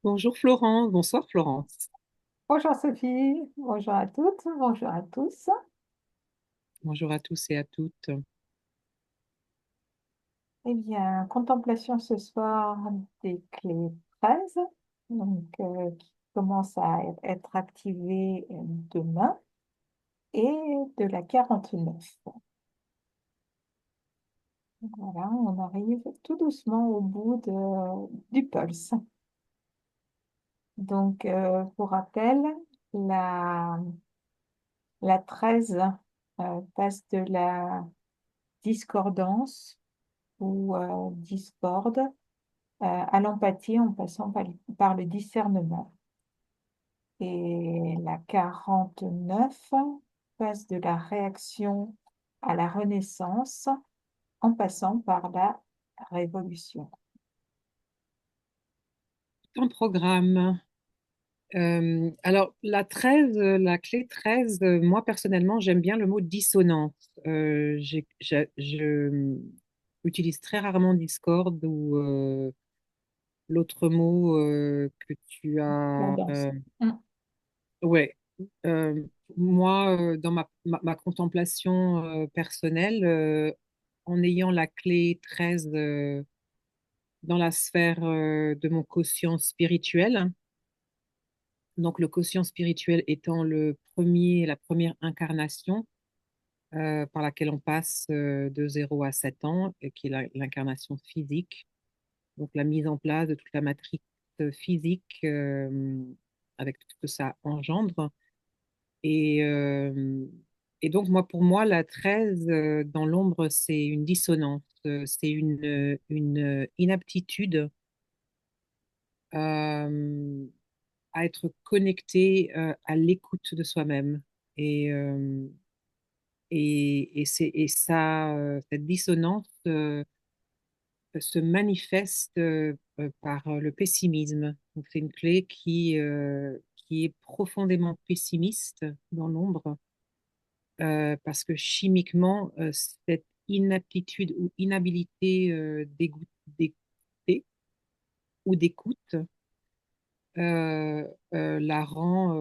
Bonjour Florence, bonsoir Florence. Bonjour Sophie, bonjour à toutes, bonjour à tous. Bonjour à tous et à toutes. Eh bien, contemplation ce soir des clés 13, qui commence à être activée demain, et de la 49. Voilà, on arrive tout doucement au bout du pulse. Pour rappel, la, la 13 passe de la discordance ou discorde à l'empathie en passant par le discernement. Et la 49 passe de la réaction à la renaissance en passant par la révolution. Un programme. Alors, la clé 13, moi personnellement, j'aime bien le mot dissonance. Je utilise très rarement Discord ou l'autre mot que tu La as. danse. Mm. Ouais. Moi, dans ma contemplation personnelle, en ayant la clé 13 dans la sphère de mon quotient spirituel. Donc, le quotient spirituel étant la première incarnation par laquelle on passe de 0 à 7 ans, et qui est l'incarnation physique. Donc, la mise en place de toute la matrice physique avec tout ce que ça engendre. Et, euh, et donc, pour moi, la 13 dans l'ombre, c'est une dissonance, c'est une inaptitude euh, à être connecté à l'écoute de soi-même. Et, euh, et ça, cette dissonance se manifeste par le pessimisme. Donc, c'est une clé qui est profondément pessimiste dans l'ombre, parce que chimiquement, cette inaptitude ou inhabilité d'écouter ou d'écoute euh, la rend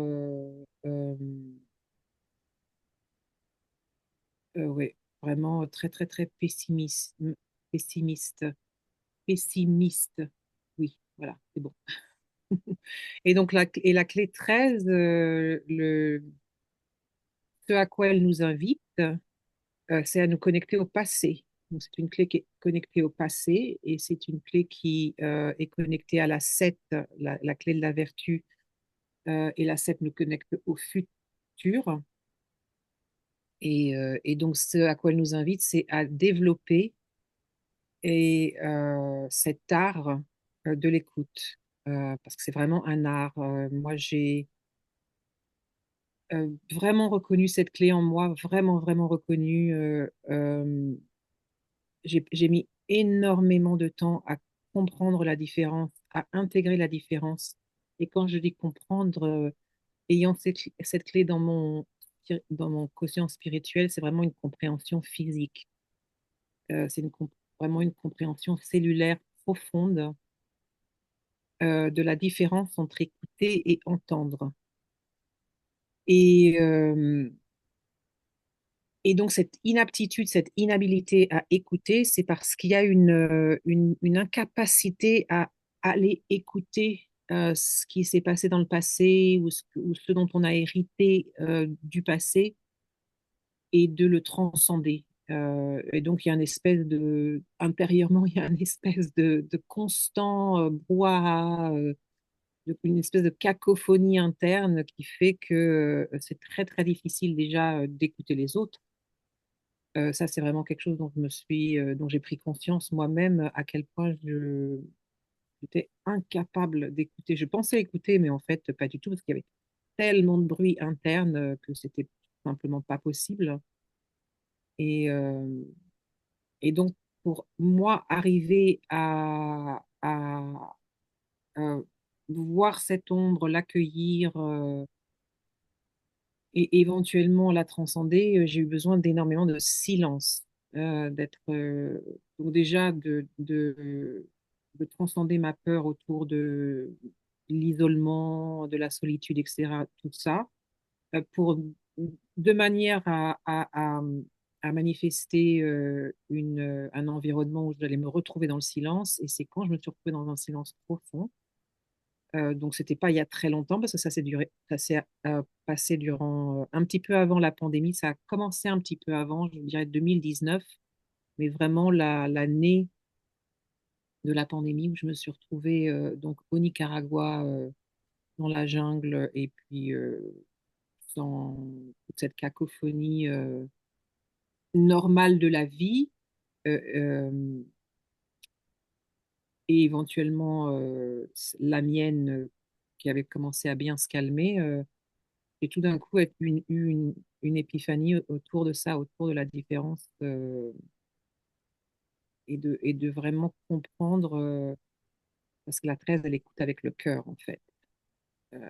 ouais, vraiment très, très, très pessimiste, pessimiste. Oui, voilà, c'est bon. Et donc, la clé 13 ce à quoi elle nous invite, c'est à nous connecter au passé. Donc, c'est une clé qui est connectée au passé et c'est une clé qui est connectée à la 7, la clé de la vertu. Et la 7 nous connecte au futur. Et donc, ce à quoi elle nous invite, c'est à développer cet art de l'écoute, parce que c'est vraiment un art. Moi, j'ai vraiment reconnu cette clé en moi, vraiment, vraiment reconnu. J'ai mis énormément de temps à comprendre la différence, à intégrer la différence. Et quand je dis comprendre, ayant cette clé dans mon quotient spirituel, c'est vraiment une compréhension physique. C'est vraiment une compréhension cellulaire profonde de la différence entre écouter et entendre. Et, euh, et donc, cette inaptitude, cette inhabilité à écouter, c'est parce qu'il y a une incapacité à aller écouter ce qui s'est passé dans le passé ou ce dont on a hérité du passé et de le transcender. Et donc, il y a une espèce intérieurement, il y a une espèce de constant brouhaha, une espèce de cacophonie interne qui fait que c'est très, très difficile déjà d'écouter les autres. Ça, c'est vraiment quelque chose dont j'ai pris conscience moi-même, à quel point j'étais incapable d'écouter. Je pensais écouter, mais en fait, pas du tout, parce qu'il y avait tellement de bruit interne que c'était simplement pas possible. Et, euh, et donc, pour moi, arriver à voir cette ombre, l'accueillir et éventuellement la transcender, j'ai eu besoin d'énormément de silence. donc déjà de transcender ma peur autour de l'isolement, de la solitude, etc., tout ça, pour de manière à manifester un environnement où j'allais me retrouver dans le silence. Et c'est quand je me suis retrouvée dans un silence profond. Donc, c'était pas il y a très longtemps parce que ça s'est passé durant un petit peu avant la pandémie. Ça a commencé un petit peu avant, je dirais 2019, mais vraiment l'année de la pandémie où je me suis retrouvée donc au Nicaragua, dans la jungle, et puis dans toute cette cacophonie normale de la vie, euh, euh, et éventuellement la mienne qui avait commencé à bien se calmer. Et tout d'un coup, une épiphanie autour de ça, autour de la différence, et de vraiment comprendre, parce que la 13, elle écoute avec le cœur, en fait. Euh,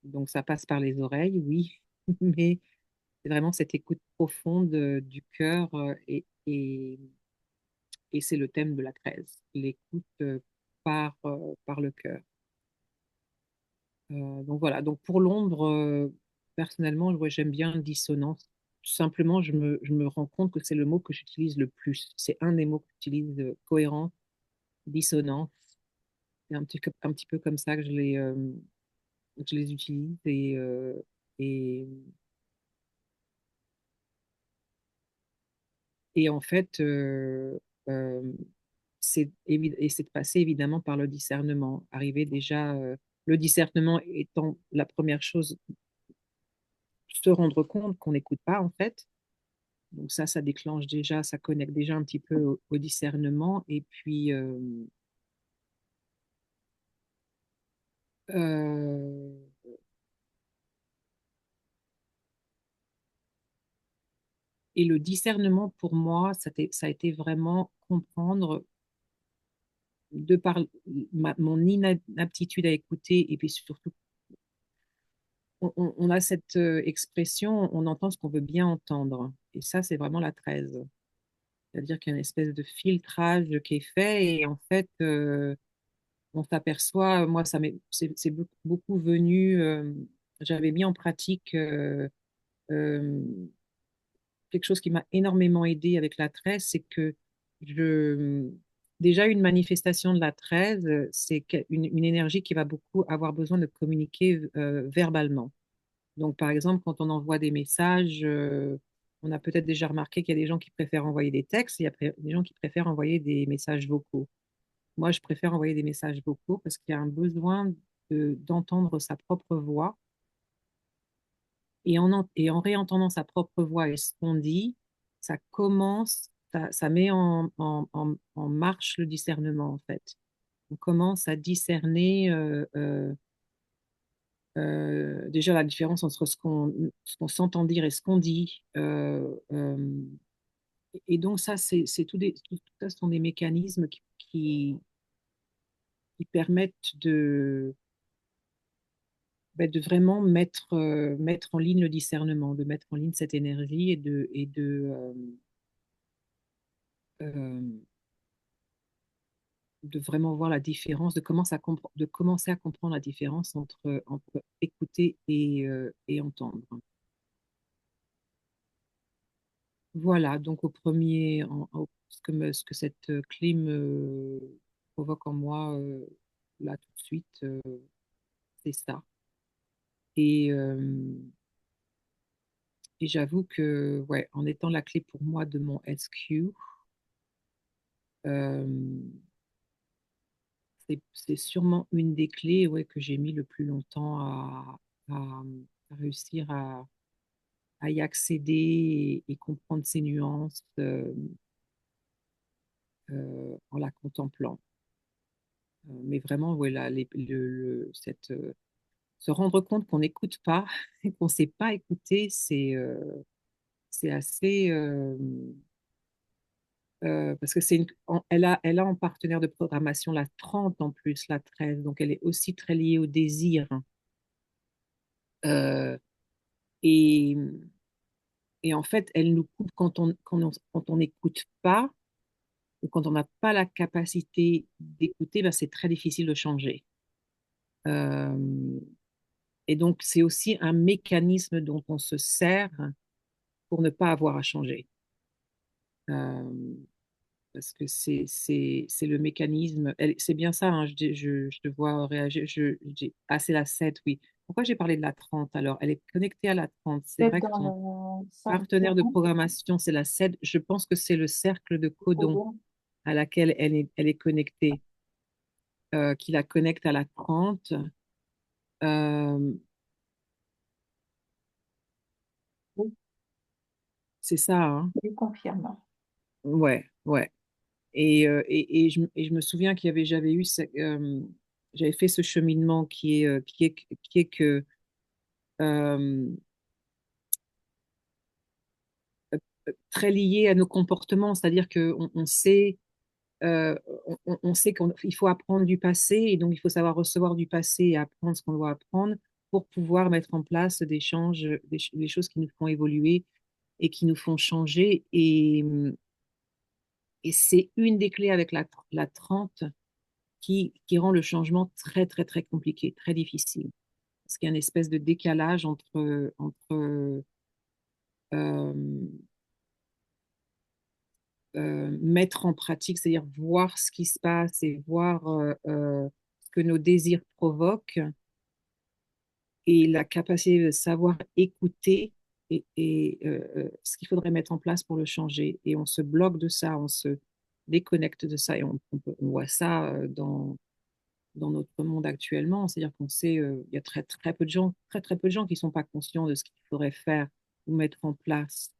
donc ça passe par les oreilles, oui, mais c'est vraiment cette écoute profonde du cœur, et c'est le thème de la 13, l'écoute par le cœur. Donc voilà, donc pour l'ombre, personnellement, ouais, j'aime bien dissonance. Tout simplement, je me rends compte que c'est le mot que j'utilise le plus. C'est un des mots que j'utilise, cohérent, dissonance. C'est un petit peu comme ça que je les utilise. Et, et en fait, euh, et c'est de passer évidemment par le discernement. Arriver déjà, le discernement étant la première chose, se rendre compte qu'on n'écoute pas en fait. Donc ça déclenche déjà, ça connecte déjà un petit peu au discernement. Euh, et le discernement, pour moi, ça a été vraiment comprendre, de par mon inaptitude à écouter, et puis surtout, on a cette expression, on entend ce qu'on veut bien entendre. Et ça, c'est vraiment la 13. C'est-à-dire qu'il y a une espèce de filtrage qui est fait, et en fait, on s'aperçoit, moi, c'est beaucoup venu, j'avais mis en pratique euh, quelque chose qui m'a énormément aidé avec la 13, c'est que je, déjà une manifestation de la 13, c'est une énergie qui va beaucoup avoir besoin de communiquer verbalement. Donc, par exemple, quand on envoie des messages, on a peut-être déjà remarqué qu'il y a des gens qui préfèrent envoyer des textes, et il y a des gens qui préfèrent envoyer des messages vocaux. Moi, je préfère envoyer des messages vocaux parce qu'il y a un besoin d'entendre sa propre voix. Et en réentendant sa propre voix et ce qu'on dit, ça met en marche le discernement, en fait. On commence à discerner déjà la différence entre ce qu'on s'entend dire et ce qu'on dit. Et donc ça, tout ça sont des mécanismes qui permettent de vraiment mettre en ligne le discernement, de mettre en ligne cette énergie, euh, de vraiment voir la différence, de commencer à comprendre la différence entre écouter et entendre. Voilà, donc ce que cette clé me provoque en moi, là tout de suite, c'est ça. Et, euh, et j'avoue que, ouais, en étant la clé pour moi de mon SQ, euh, c'est sûrement une des clés, ouais, que j'ai mis le plus longtemps à réussir à y accéder, et comprendre ses nuances, en la contemplant. Mais vraiment, voilà, se rendre compte qu'on n'écoute pas et qu'on ne sait pas écouter, c'est assez. Parce que elle a en partenaire de programmation la 30 en plus, la 13, donc elle est aussi très liée au désir. Euh, et, Et en fait, elle nous coupe quand on n'écoute pas ou quand on n'a pas la capacité d'écouter, ben, c'est très difficile de changer. Euh, et donc, c'est aussi un mécanisme dont on se sert pour ne pas avoir à changer. Euh, Parce que c'est le mécanisme. C'est bien ça, hein, je te vois réagir. Ah, c'est la 7, oui. Pourquoi j'ai parlé de la 30 alors? Elle est connectée à la 30. C'est Peut-être vrai que dans ton le cercle de partenaire de programmation, c'est la 7. Je pense que c'est le cercle de codon codon. à laquelle elle est connectée, qui la connecte à la 30. Euh, Oui, c'est ça, hein? je confirme. Ouais, ouais. Et je me souviens j'avais eu, j'avais fait ce cheminement qui est que euh, très lié à nos comportements, c'est-à-dire qu'on on sait, on sait qu'il faut apprendre du passé et donc il faut savoir recevoir du passé et apprendre ce qu'on doit apprendre pour pouvoir mettre en place des choses qui nous font évoluer et qui nous font changer. Et c'est une des clés avec la 30 qui rend le changement très, très, très compliqué, très difficile. Parce qu'il y a une espèce de décalage entre euh, mettre en pratique, c'est-à-dire voir ce qui se passe et voir ce que nos désirs provoquent et la capacité de savoir écouter ce qu'il faudrait mettre en place pour le changer. Et on se bloque de ça, on se déconnecte de ça et on voit ça dans notre monde actuellement. C'est-à-dire qu'on sait, il y a très, très peu de gens, très, très peu de gens qui ne sont pas conscients de ce qu'il faudrait faire ou mettre en place.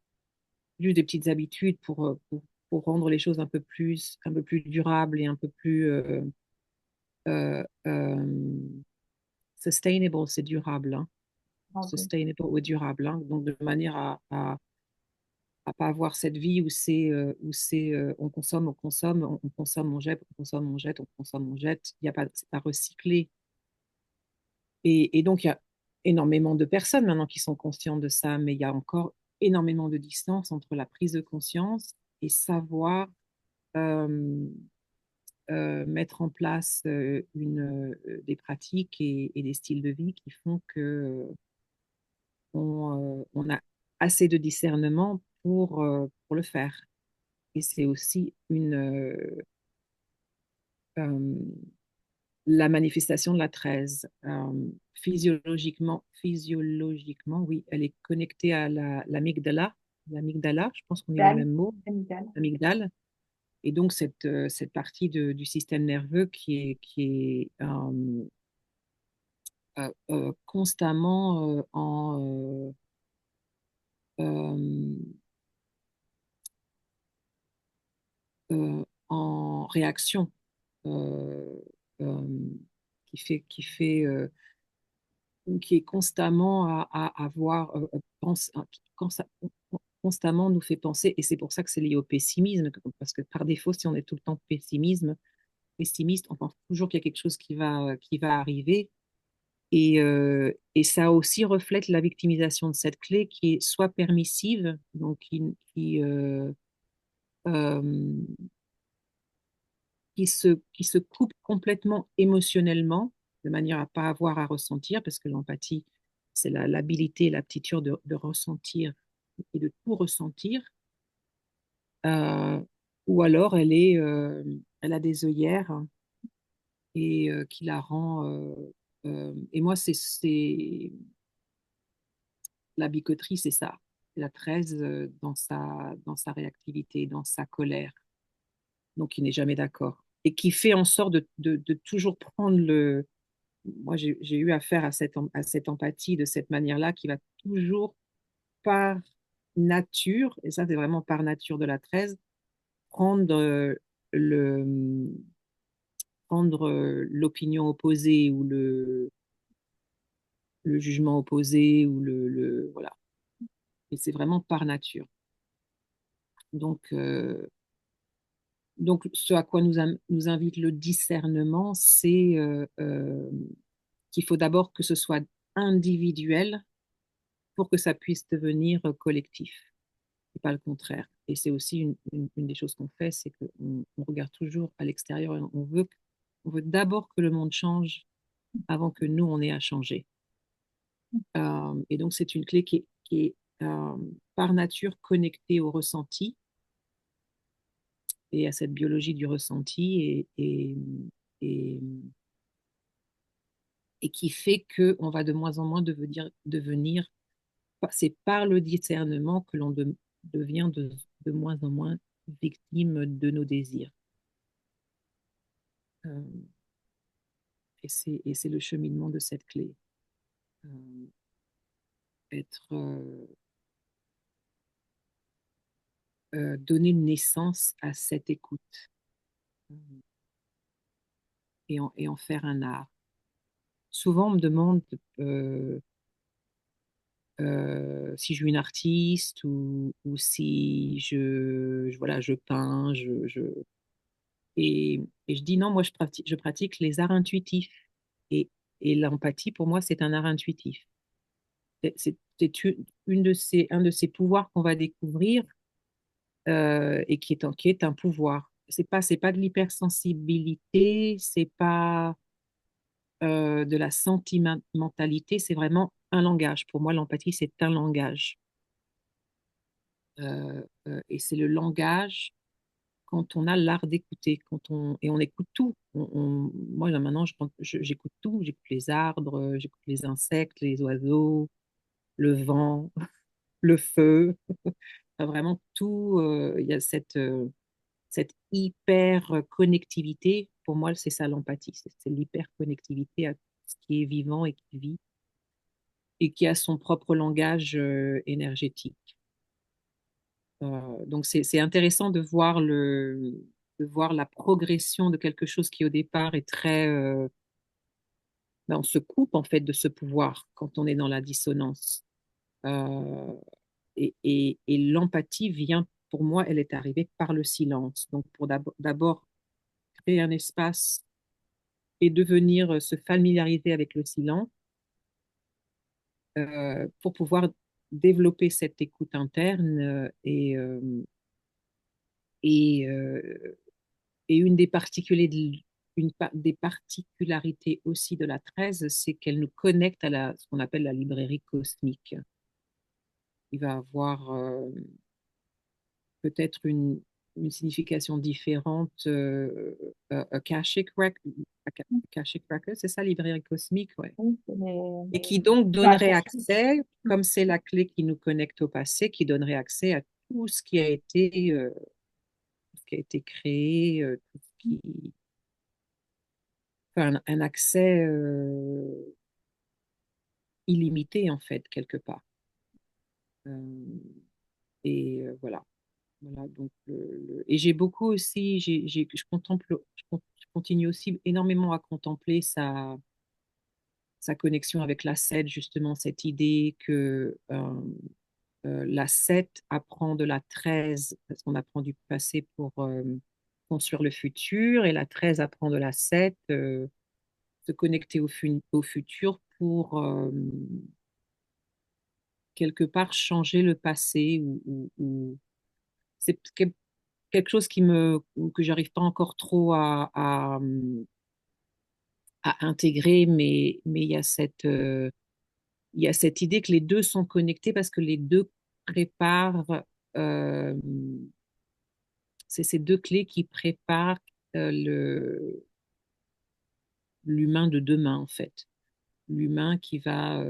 Juste des petites habitudes pour rendre les choses un peu plus durables et un peu plus euh, euh, sustainable, c'est durable, hein. Ah oui. Sustainable ou durable, hein. Donc de manière à pas avoir cette vie où c'est on consomme, on consomme, on jette, on consomme, on jette, on consomme, on jette. Il y a pas, c'est pas recyclé. Et donc, il y a énormément de personnes maintenant qui sont conscientes de ça, mais il y a encore énormément de distance entre la prise de conscience et savoir euh, mettre en place des pratiques et des styles de vie qui font que on a assez de discernement pour le faire. Et c'est aussi euh, la manifestation de la 13. Physiologiquement, oui, elle est connectée à l'amygdala. L'amygdala, je pense qu'on dit le Dalle, même mot, amygdale. amygdale. Et donc, cette partie du système nerveux qui est constamment euh, en réaction, euh, euh, qui est constamment à avoir, constamment nous fait penser, et c'est pour ça que c'est lié au pessimisme, parce que par défaut, si on est tout le temps pessimiste, on pense toujours qu'il y a quelque chose qui va arriver. Et ça aussi reflète la victimisation de cette clé qui est soit permissive, donc euh, qui se coupe complètement émotionnellement, de manière à pas avoir à ressentir, parce que l'empathie, c'est l'habilité, l'aptitude de ressentir et de tout ressentir. Euh, ou alors elle a des œillères et qui la rend. Et moi, la bicoterie, c'est ça. C'est la 13 dans sa réactivité, dans sa colère. Donc, il n'est jamais d'accord. Et qui fait en sorte de toujours prendre le. Moi, j'ai eu affaire à cette empathie de cette manière-là qui va toujours par nature, et ça, c'est vraiment par nature de la 13 prendre le, prendre l'opinion opposée ou le jugement opposé ou voilà. Et c'est vraiment par nature. Donc, donc, ce à quoi nous invite le discernement, c'est qu'il faut d'abord que ce soit individuel pour que ça puisse devenir collectif. et pas le contraire. Et c'est aussi une des choses qu'on fait, c'est qu'on regarde toujours à l'extérieur et on veut d'abord que le monde change avant que nous, on ait à changer. Et donc, c'est une clé qui est par nature connectée au ressenti et à cette biologie du ressenti et, et qui fait qu'on va de moins en moins devenir c'est par le discernement que devient de moins en moins victime de nos désirs. Euh, et c'est le cheminement de cette clé. Euh, être donner naissance à cette écoute et en faire un art. Souvent, on me demande si je suis une artiste ou si voilà, je peins, et je dis non, moi je pratique les arts intuitifs. Et, et l'empathie, pour moi, c'est un art intuitif. Un de ces pouvoirs qu'on va découvrir et qui est un pouvoir. C'est pas de l'hypersensibilité, c'est pas de la sentimentalité, c'est vraiment un langage. Pour moi, l'empathie, c'est un langage. Et c'est le langage quand on a l'art d'écouter, et on écoute tout. Moi, là, maintenant, j'écoute tout. J'écoute les arbres, j'écoute les insectes, les oiseaux, le vent, le feu. Vraiment tout. Il y a cette hyper connectivité. Pour moi, c'est ça l'empathie. C'est l'hyper connectivité à ce qui est vivant et qui vit et qui a son propre langage énergétique. Donc c'est intéressant de voir la progression de quelque chose qui au départ est très ben, on se coupe en fait de ce pouvoir quand on est dans la dissonance. Euh, et l'empathie vient, pour moi, elle est arrivée par le silence. Donc pour d'abord créer un espace et devenir se familiariser avec le silence pour pouvoir développer cette écoute interne et, euh, et des particularités aussi de la 13, c'est qu'elle nous connecte à ce qu'on appelle la librairie cosmique. Il va avoir peut-être une signification différente. Akashic Record, c'est ça, librairie cosmique, ouais. Oui, Et qui donc la donnerait question. accès, comme c'est la clé qui nous connecte au passé, qui donnerait accès à tout ce tout ce qui a été créé, tout ce qui, enfin, un accès illimité en fait quelque part. Euh, voilà. Voilà, donc et j'ai beaucoup aussi, je continue aussi énormément à contempler sa connexion avec la 7, justement, cette idée que la 7 apprend de la 13 parce qu'on apprend du passé pour construire le futur, et la 13 apprend de la 7 se connecter au futur pour quelque part changer le passé ou c'est quelque chose que j'arrive pas encore trop à intégrer, mais il y a cette idée que les deux sont connectés parce que les deux préparent, euh, c'est ces deux clés qui préparent l'humain de demain, en fait. L'humain qui va,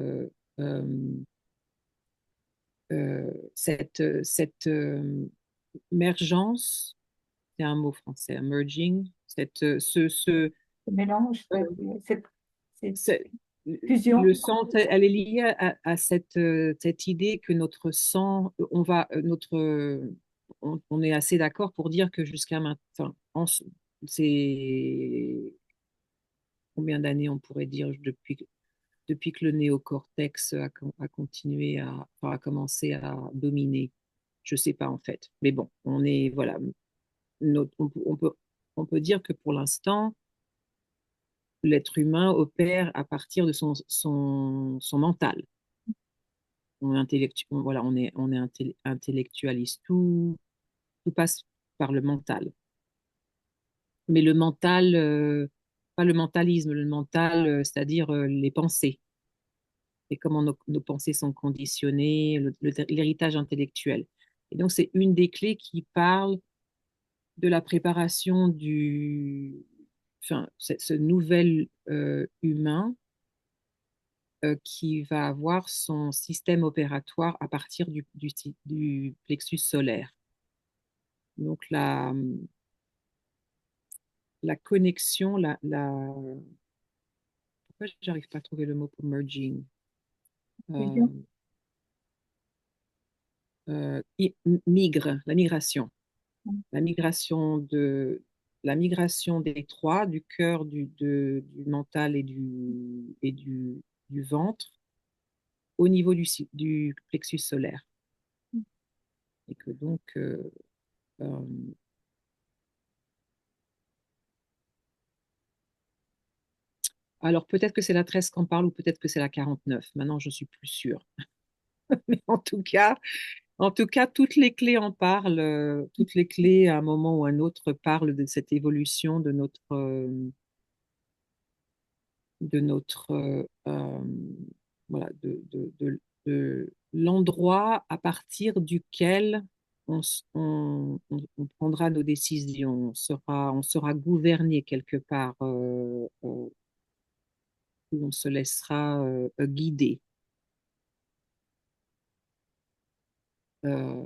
euh, cette émergence, c'est un mot français, emerging, Ce mélange, euh, cette c'est- le fusion. sang, elle est liée à cette idée que notre sang, on est assez d'accord pour dire que jusqu'à maintenant, c'est combien d'années on pourrait dire depuis que le néocortex a continué enfin, a commencé à dominer. Je sais pas en fait, mais bon, voilà, on peut dire que pour l'instant, l'être humain opère à partir de son mental. voilà, on est intellectualiste. Tout passe par le mental. Mais le mental, pas le mentalisme, le mental, c'est-à-dire les pensées et comment nos pensées sont conditionnées, l'héritage intellectuel. Et donc, c'est une des clés qui parle de la préparation enfin, ce nouvel humain qui va avoir son système opératoire à partir du plexus solaire. Donc, la connexion, pourquoi j'arrive pas à trouver le mot pour merging? Euh, Fusion. Migre, la migration. La migration la migration des trois, du cœur, du mental du ventre, au niveau du plexus solaire. Et que donc, euh, alors peut-être que c'est la 13 qu'on parle ou peut-être que c'est la 49. Maintenant, je suis plus sûre. Mais en tout cas, toutes les clés en parlent. Toutes les clés, à un moment ou à un autre, parlent de cette évolution de notre voilà, de l'endroit à partir duquel on prendra nos décisions, on sera gouverné quelque part, où on se laissera guider. Euh,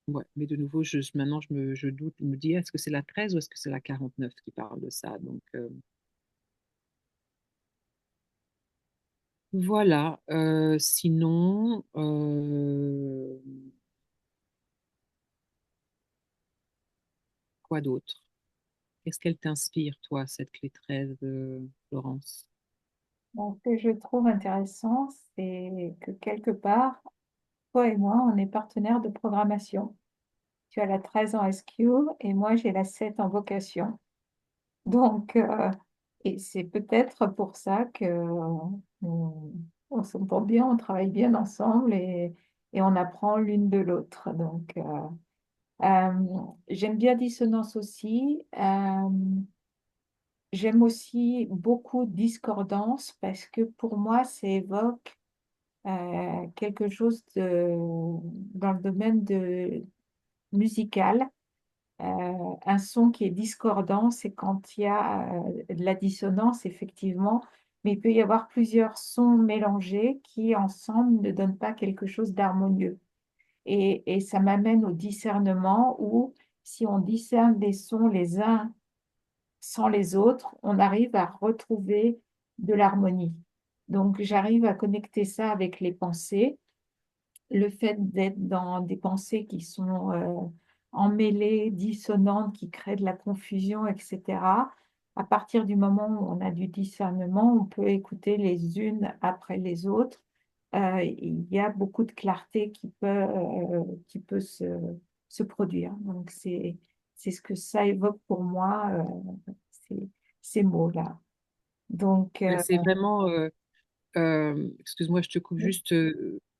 ouais, mais de nouveau, maintenant, je doute, je me dis, est-ce que c'est la 13 ou est-ce que c'est la 49 qui parle de ça? Donc, voilà. Sinon, quoi d'autre? Qu'est-ce qu'elle t'inspire, toi, cette clé 13 de Florence? Donc, ce que je trouve intéressant, c'est que quelque part, toi et moi, on est partenaires de programmation. Tu as la 13 en SQ et moi, j'ai la 7 en vocation. Donc, et c'est peut-être pour ça que on s'entend bien, on travaille bien ensemble et on apprend l'une de l'autre. Donc, euh, j'aime bien dissonance aussi. J'aime aussi beaucoup discordance parce que pour moi, ça évoque quelque chose dans le domaine musical. Un son qui est discordant, c'est quand il y a de la dissonance, effectivement, mais il peut y avoir plusieurs sons mélangés qui, ensemble, ne donnent pas quelque chose d'harmonieux. Et ça m'amène au discernement où, si on discerne des sons les uns sans les autres, on arrive à retrouver de l'harmonie. Donc, j'arrive à connecter ça avec les pensées, le fait d'être dans des pensées qui sont emmêlées, dissonantes, qui créent de la confusion, etc. À partir du moment où on a du discernement, on peut écouter les unes après les autres. Il y a beaucoup de clarté qui peut se produire. Donc, c'est ce que ça évoque pour moi, ces, ces mots-là. Donc, Ouais, c'est vraiment, excuse-moi, je te coupe juste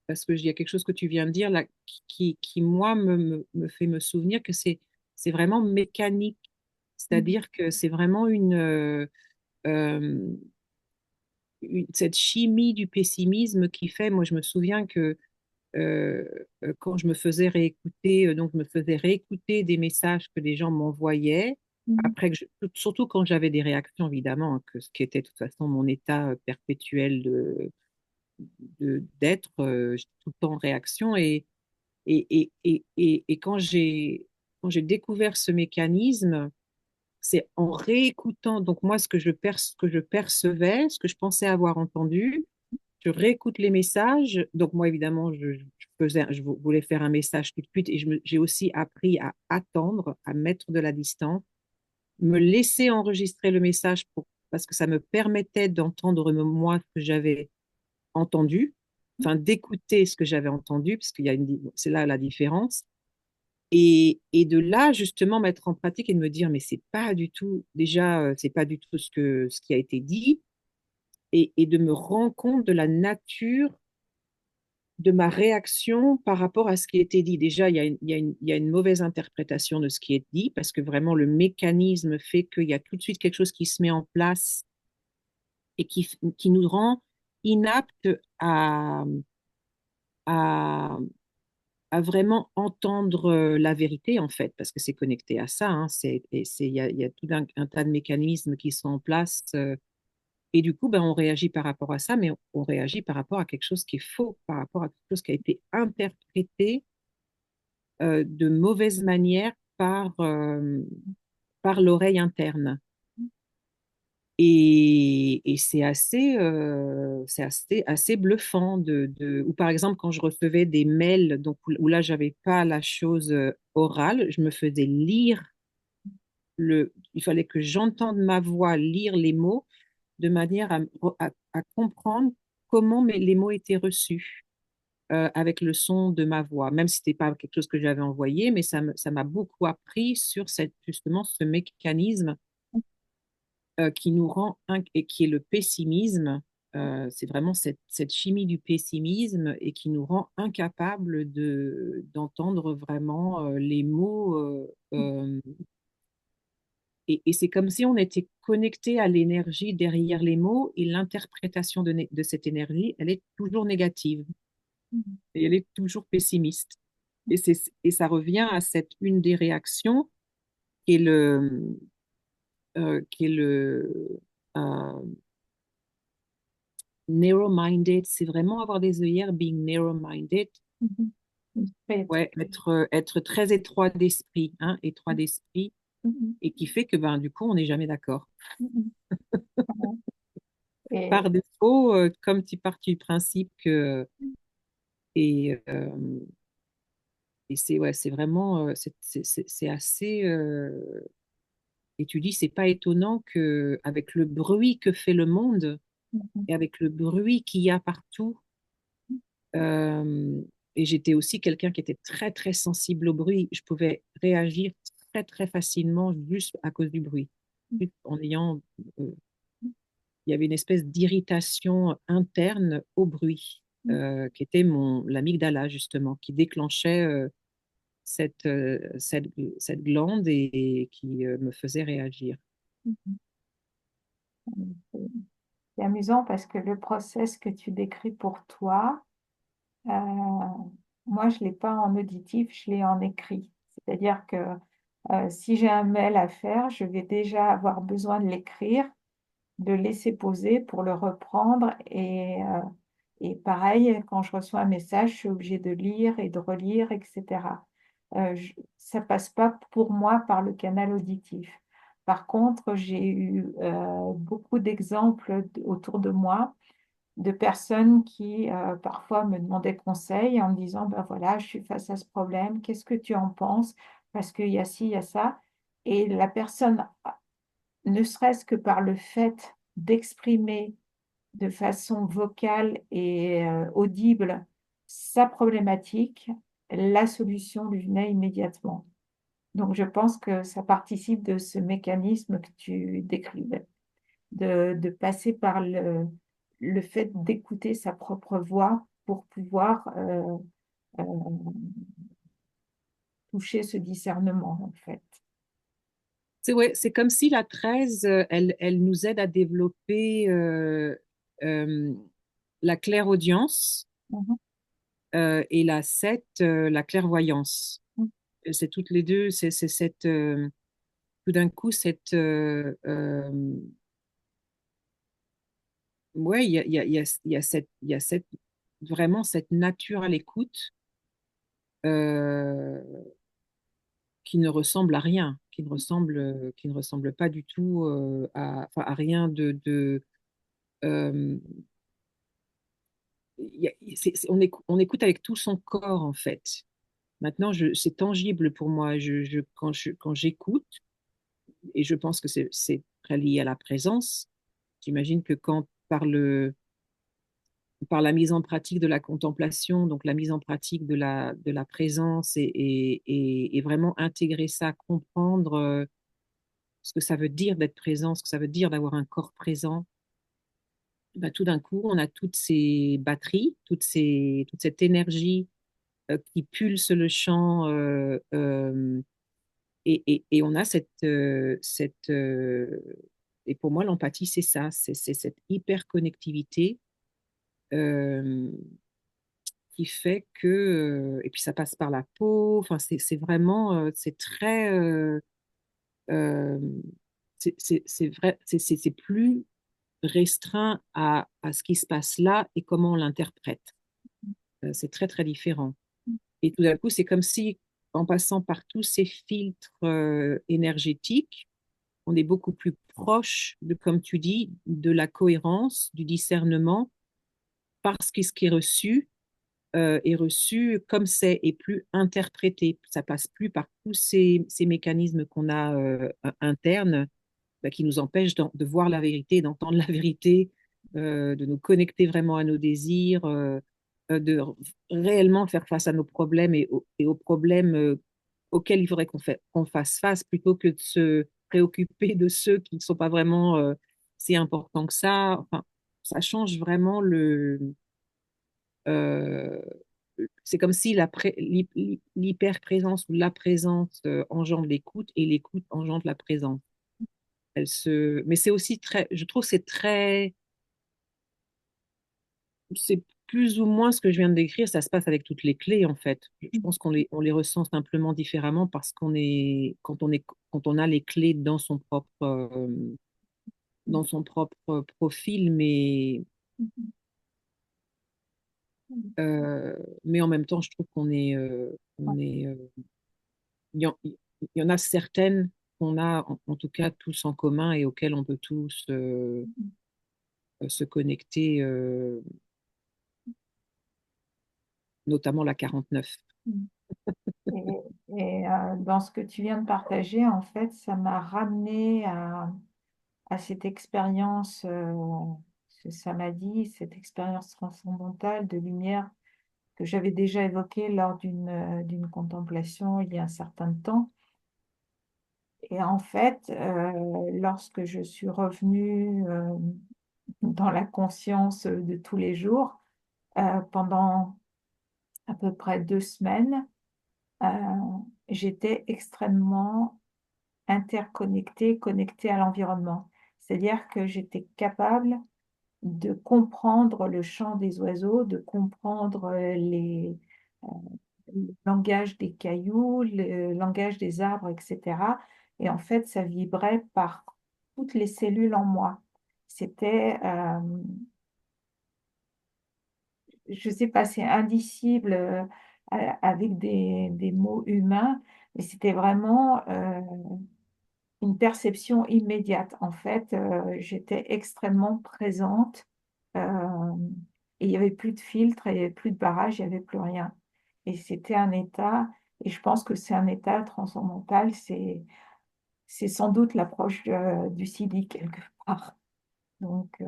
parce que il y a quelque chose que tu viens de dire là qui moi, me fait me souvenir que c'est vraiment mécanique. C'est-à-dire que c'est vraiment euh, cette chimie du pessimisme qui fait, moi je me souviens que euh, quand je me faisais réécouter, donc je me faisais réécouter des messages que les gens m'envoyaient, après surtout quand j'avais des réactions évidemment, hein, ce qui était de toute façon mon état perpétuel d'être, j'étais tout le temps en réaction et quand j'ai découvert ce mécanisme, c'est en réécoutant, donc moi ce que je percevais, ce que je pensais avoir entendu, je réécoute les messages. Donc moi, évidemment, je voulais faire un message tout de suite et j'ai aussi appris à attendre, à mettre de la distance, me laisser enregistrer le message parce que ça me permettait d'entendre moi ce que j'avais entendu, enfin d'écouter ce que j'avais entendu, parce c'est là la différence. Et de là, justement, mettre en pratique et de me dire, mais c'est pas du tout, déjà, c'est pas du tout ce qui a été dit, et de me rendre compte de la nature de ma réaction par rapport à ce qui a été dit. Déjà, il y a une mauvaise interprétation de ce qui est dit, parce que vraiment, le mécanisme fait qu'il y a tout de suite quelque chose qui se met en place et qui nous rend inaptes à, à vraiment entendre la vérité, en fait, parce que c'est connecté à ça. Hein, il y a tout un tas de mécanismes qui sont en place. Et du coup, ben, on réagit par rapport à ça, mais on réagit par rapport à quelque chose qui est faux, par rapport à quelque chose qui a été interprété de mauvaise manière par l'oreille interne. Et assez bluffant ou par exemple, quand je recevais des mails donc, où là, j'avais pas la chose orale, je me faisais lire il fallait que j'entende ma voix lire les mots de manière à comprendre comment les mots étaient reçus avec le son de ma voix, même si c'était pas quelque chose que j'avais envoyé, mais ça m'a beaucoup appris sur justement ce mécanisme qui nous rend, et qui est le pessimisme. C'est vraiment cette chimie du pessimisme et qui nous rend incapables d'entendre vraiment les mots. Et c'est comme si on était connecté à l'énergie derrière les mots et l'interprétation de cette énergie, elle est toujours négative et elle est toujours pessimiste. Et ça revient à cette une des réactions qui est le euh, narrow-minded. C'est vraiment avoir des œillères, being narrow-minded. Mhm. Oui. Ouais, être très étroit d'esprit, hein, étroit d'esprit, Mhm. et qui fait que ben, du coup, on n'est jamais d'accord. Mhm. Ouais. Et Par défaut, comme tu pars du principe que et, euh, et c'est ouais, c'est vraiment c'est assez et tu dis c'est pas étonnant que avec le bruit que fait le monde mhm. et avec le bruit qu'il y a partout euh, et j'étais aussi quelqu'un qui était très très sensible au bruit, je pouvais réagir très très facilement juste à cause du bruit. Juste en ayant il y avait une espèce d'irritation interne au bruit qui était l'amygdala justement qui déclenchait cette glande et qui me faisait réagir. Mhm. C'est amusant parce que le process que tu décris pour toi, euh, moi, je ne l'ai pas en auditif, je l'ai en écrit. C'est-à-dire que si j'ai un mail à faire, je vais déjà avoir besoin de l'écrire, de le laisser poser pour le reprendre. Et pareil, quand je reçois un message, je suis obligée de lire et de relire, etc. Ça passe pas pour moi par le canal auditif. Par contre, j'ai eu beaucoup d'exemples autour de moi de personnes qui parfois me demandaient conseil en me disant, ben voilà, je suis face à ce problème, qu'est-ce que tu en penses? Parce qu'il y a ci, il y a ça. Et la personne, ne serait-ce que par le fait d'exprimer de façon vocale et audible sa problématique, la solution lui venait immédiatement. Donc je pense que ça participe de ce mécanisme que tu décrivais, de passer par le fait d'écouter sa propre voix pour pouvoir euh, toucher ce discernement, en fait. C'est ouais, c'est comme si la 13 elle nous aide à développer euh, la clairaudience Mhm. et la 7 la clairvoyance. C'est toutes les deux, c'est tout d'un coup, ouais, il y a vraiment cette nature à l'écoute euh, qui ne ressemble à rien, qui ne ressemble pas du tout enfin, à rien euh, on écoute avec tout son corps, en fait. Maintenant, c'est tangible pour moi. Quand j'écoute, et je pense que c'est très lié à la présence, j'imagine que quand par par la mise en pratique de la contemplation, donc la mise en pratique de la présence et vraiment intégrer ça, comprendre ce que ça veut dire d'être présent, ce que ça veut dire d'avoir un corps présent, bah, tout d'un coup, on a toutes ces batteries, toute cette énergie qui pulse le champ et on a et pour moi, l'empathie, c'est ça, c'est cette hyper-connectivité euh, qui fait que, et puis ça passe par la peau, enfin, c'est vraiment, c'est très, euh, c'est vrai, c'est plus restreint à ce qui se passe là et comment on l'interprète. C'est très, très différent. Et tout d'un coup, c'est comme si, en passant par tous ces filtres énergétiques, on est beaucoup plus proche de, comme tu dis, de la cohérence, du discernement, parce que ce qui est reçu comme c'est et plus interprété. Ça passe plus par tous ces mécanismes qu'on a internes bah, qui nous empêchent de voir la vérité, d'entendre la vérité, de nous connecter vraiment à nos désirs, de réellement faire face à nos problèmes et aux problèmes auxquels il faudrait qu'on fasse face plutôt que de se préoccuper de ceux qui ne sont pas vraiment si importants que ça. Enfin, ça change vraiment euh, c'est comme si l'hyper-présence ou la présence engendre l'écoute et l'écoute engendre la présence. Mais c'est aussi très, je trouve, c'est plus ou moins ce que je viens de décrire, ça se passe avec toutes les clés en fait. Je pense on les ressent simplement différemment parce quand on a les clés dans son propre profil, euh, mais en même temps, je trouve il y en a certaines qu'on a en tout cas tous en commun et auxquelles on peut tous se connecter, notamment la 49. Et, dans ce que tu viens de partager, en fait, ça m'a ramené à cette expérience, ça m'a dit, cette expérience transcendantale de lumière que j'avais déjà évoquée lors d'une contemplation il y a un certain temps. Et en fait, lorsque je suis revenue dans la conscience de tous les jours, pendant à peu près 2 semaines, euh, j'étais extrêmement interconnectée, connectée à l'environnement. C'est-à-dire que j'étais capable de comprendre le chant des oiseaux, de comprendre euh, le langage des cailloux, le langage des arbres, etc. Et en fait, ça vibrait par toutes les cellules en moi. C'était, je sais pas, c'est indicible avec des mots humains, mais c'était vraiment une perception immédiate. En fait, j'étais extrêmement présente et il n'y avait plus de filtre, il n'y avait plus de barrage, il n'y avait plus rien. Et c'était un état, et je pense que c'est un état transcendantal, c'est sans doute l'approche du Sidi quelque part. Donc,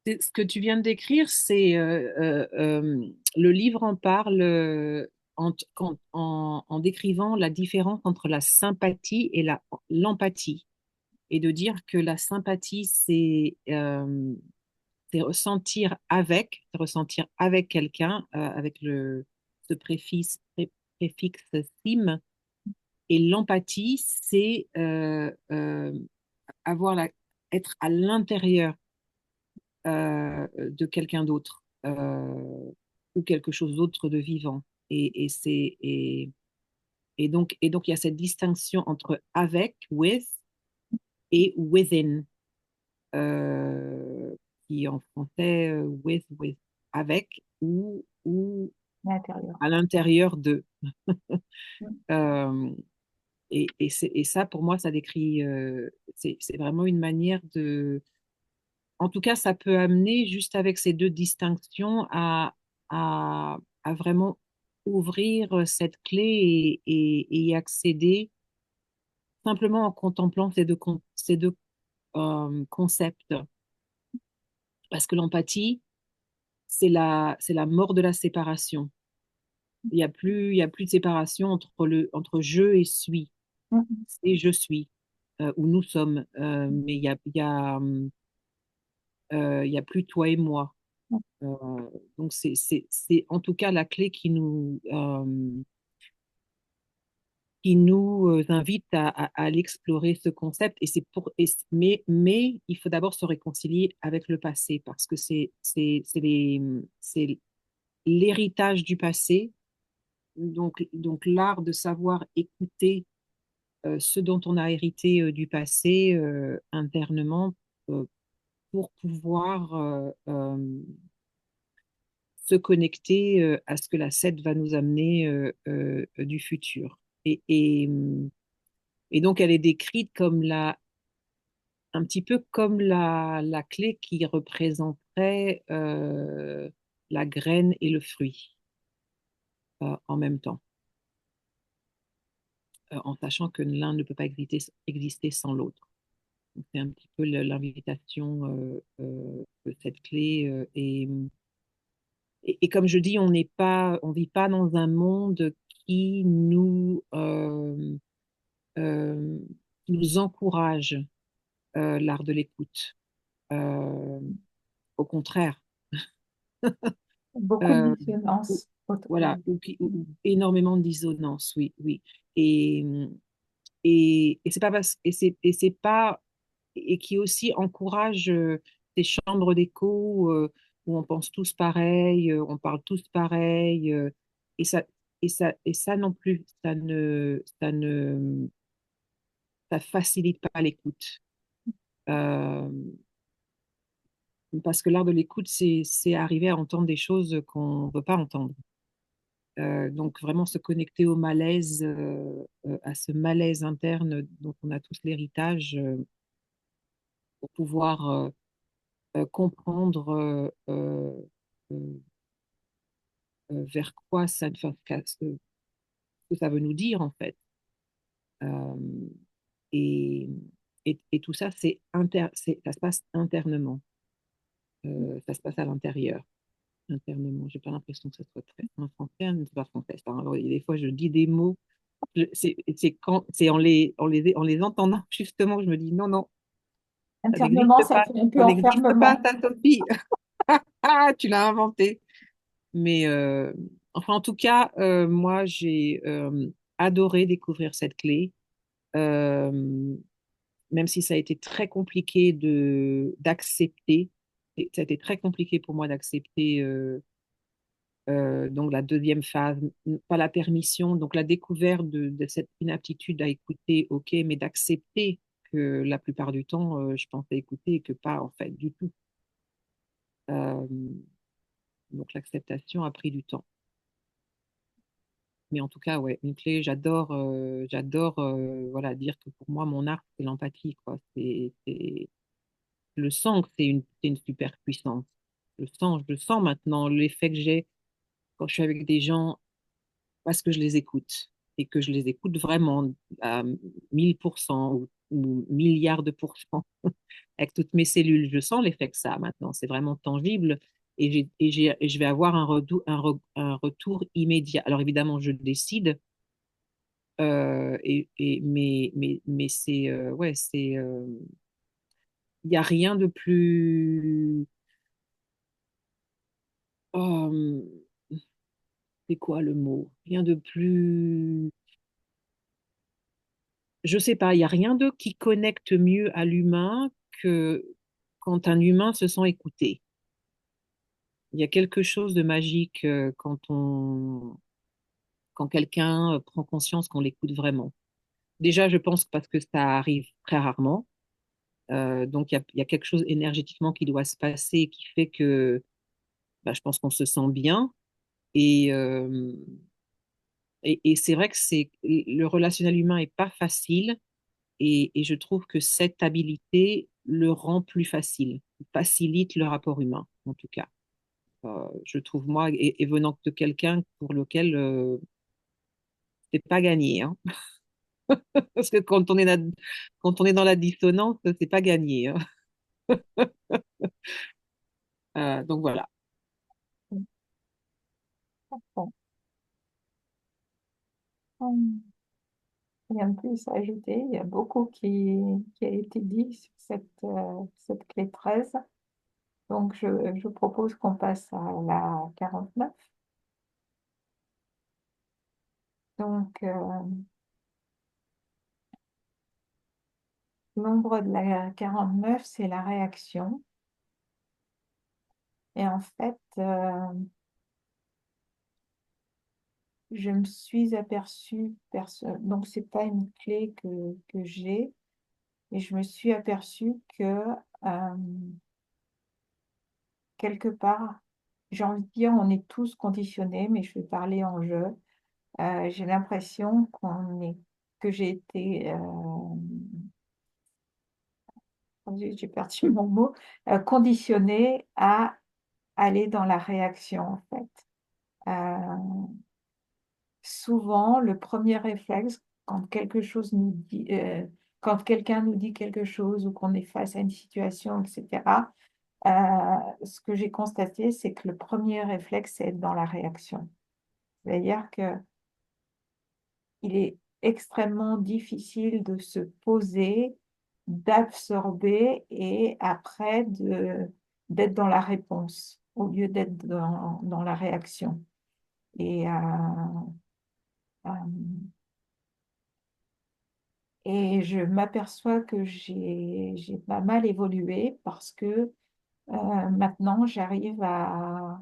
Ce que tu viens de décrire, c'est le livre en parle en décrivant la différence entre la sympathie et l'empathie. Et de dire que la sympathie, c'est ressentir avec quelqu'un, avec ce préfixe sim. Et l'empathie, c'est avoir être à l'intérieur de quelqu'un d'autre ou quelque chose d'autre de vivant. Et donc, il y a cette distinction entre avec, with, et within, euh, qui en français, with, avec, ou l'intérieur. à l'intérieur de. Euh, et ça, pour moi, ça décrit, c'est vraiment une manière de. En tout cas, ça peut amener, juste avec ces deux distinctions, à vraiment ouvrir cette clé et y accéder simplement en contemplant ces deux concepts. Parce que l'empathie, c'est la mort de la séparation. Il y a plus de séparation entre je et suis. Mhm. C'est je suis, ou nous sommes. Mais il y a plus toi et moi. Euh, donc c'est en tout cas la clé qui nous invite à aller explorer ce concept. Et c'est mais il faut d'abord se réconcilier avec le passé parce que c'est l'héritage du passé. Donc l'art de savoir écouter ce dont on a hérité du passé internement euh, pour pouvoir se connecter à ce que la 7 va nous amener du futur. Et donc, elle est décrite comme un petit peu comme la clé qui représenterait la graine et le fruit en même temps, en sachant que l'un ne peut pas exister sans l'autre. Donc, c'est un petit peu l'invitation de cette clé. Et comme je dis, on vit pas dans un monde qui euh, nous encourage l'art de l'écoute. Euh, Au contraire, Beaucoup de euh, dissonance. voilà, ou énormément de dissonance, oui, oui. Et, et c'est pas et c'est pas et qui aussi encourage des chambres d'écho où on pense tous pareil, on parle tous pareil, et ça et ça non plus, ça facilite pas l'écoute. Euh, Parce que l'art de l'écoute, c'est arriver à entendre des choses qu'on ne veut pas entendre. Donc vraiment se connecter au malaise, à ce malaise interne dont on a tous l'héritage pour pouvoir comprendre euh, vers quoi ça, enfin, ce que ça veut nous dire en fait. Euh, et, et tout ça, ça se passe internement, ça se passe à l'intérieur. Internement. J'ai pas l'impression que ce soit très en français, hein, c'est pas français. Ça, hein. Alors, des fois, je dis des mots. C'est en les entendant justement que je me dis non, non, ça Internement, n'existe ça pas. fait un peu Ça n'existe pas, enfermement. ça, Sophie. Ah, tu l'as inventé. Mais enfin, en tout cas, moi, j'ai adoré découvrir cette clé, euh, même si ça a été très compliqué d'accepter. Et ça a été très compliqué pour moi d'accepter donc la deuxième phase, pas la permission, donc la découverte de cette inaptitude à écouter, ok, mais d'accepter que la plupart du temps, je pensais écouter et que pas en fait du tout. Euh, donc l'acceptation a pris du temps. Mais en tout cas, ouais, une clé, j'adore voilà, dire que pour moi, mon art, c'est l'empathie, quoi. Le sens que c'est une super puissance. Je le sens maintenant, l'effet que j'ai quand je suis avec des gens parce que je les écoute et que je les écoute vraiment à 1000% ou milliards de pourcents avec toutes mes cellules. Je sens l'effet que ça a maintenant. C'est vraiment tangible et je vais avoir un retour immédiat. Alors évidemment, je décide, mais c'est, ouais, il n'y a rien de plus, euh, c'est quoi le mot? Rien de plus je sais pas, il y a rien de qui connecte mieux à l'humain que quand un humain se sent écouté. Il y a quelque chose de magique quand quelqu'un prend conscience qu'on l'écoute vraiment. Déjà, je pense que parce que ça arrive très rarement. Donc, il y a quelque chose énergétiquement qui doit se passer qui fait que bah, je pense qu'on se sent bien. Et, euh, et c'est vrai que le relationnel humain est pas facile. Et je trouve que cette habilité le rend plus facile, facilite le rapport humain, en tout cas. Je trouve, moi, et venant de quelqu'un pour lequel c'est pas gagné, hein. Parce que quand on est dans la dissonance, c'est pas gagné, hein. Donc voilà. Bon, rien de plus à ajouter. Il y a beaucoup qui a été dit sur cette clé 13. Donc, je propose qu'on passe à la 49. Donc, l'ombre de la 49, c'est la réaction. Et en fait, je me suis aperçue, donc c'est pas une clé que j'ai, et je me suis aperçue que euh, quelque part, j'ai envie de dire, on est tous conditionnés, mais je vais parler en jeu. J'ai l'impression que j'ai été, j'ai perdu mon mot, conditionnée à aller dans la réaction, en fait. Souvent, le premier réflexe, quand quelque chose nous dit, quand quelqu'un nous dit quelque chose ou qu'on est face à une situation, etc., ce que j'ai constaté, c'est que le premier réflexe, c'est être dans la réaction. C'est-à-dire que il est extrêmement difficile de se poser, d'absorber et après d'être dans la réponse au lieu d'être dans la réaction. Et, euh, et je m'aperçois que j'ai pas mal évolué parce que maintenant j'arrive à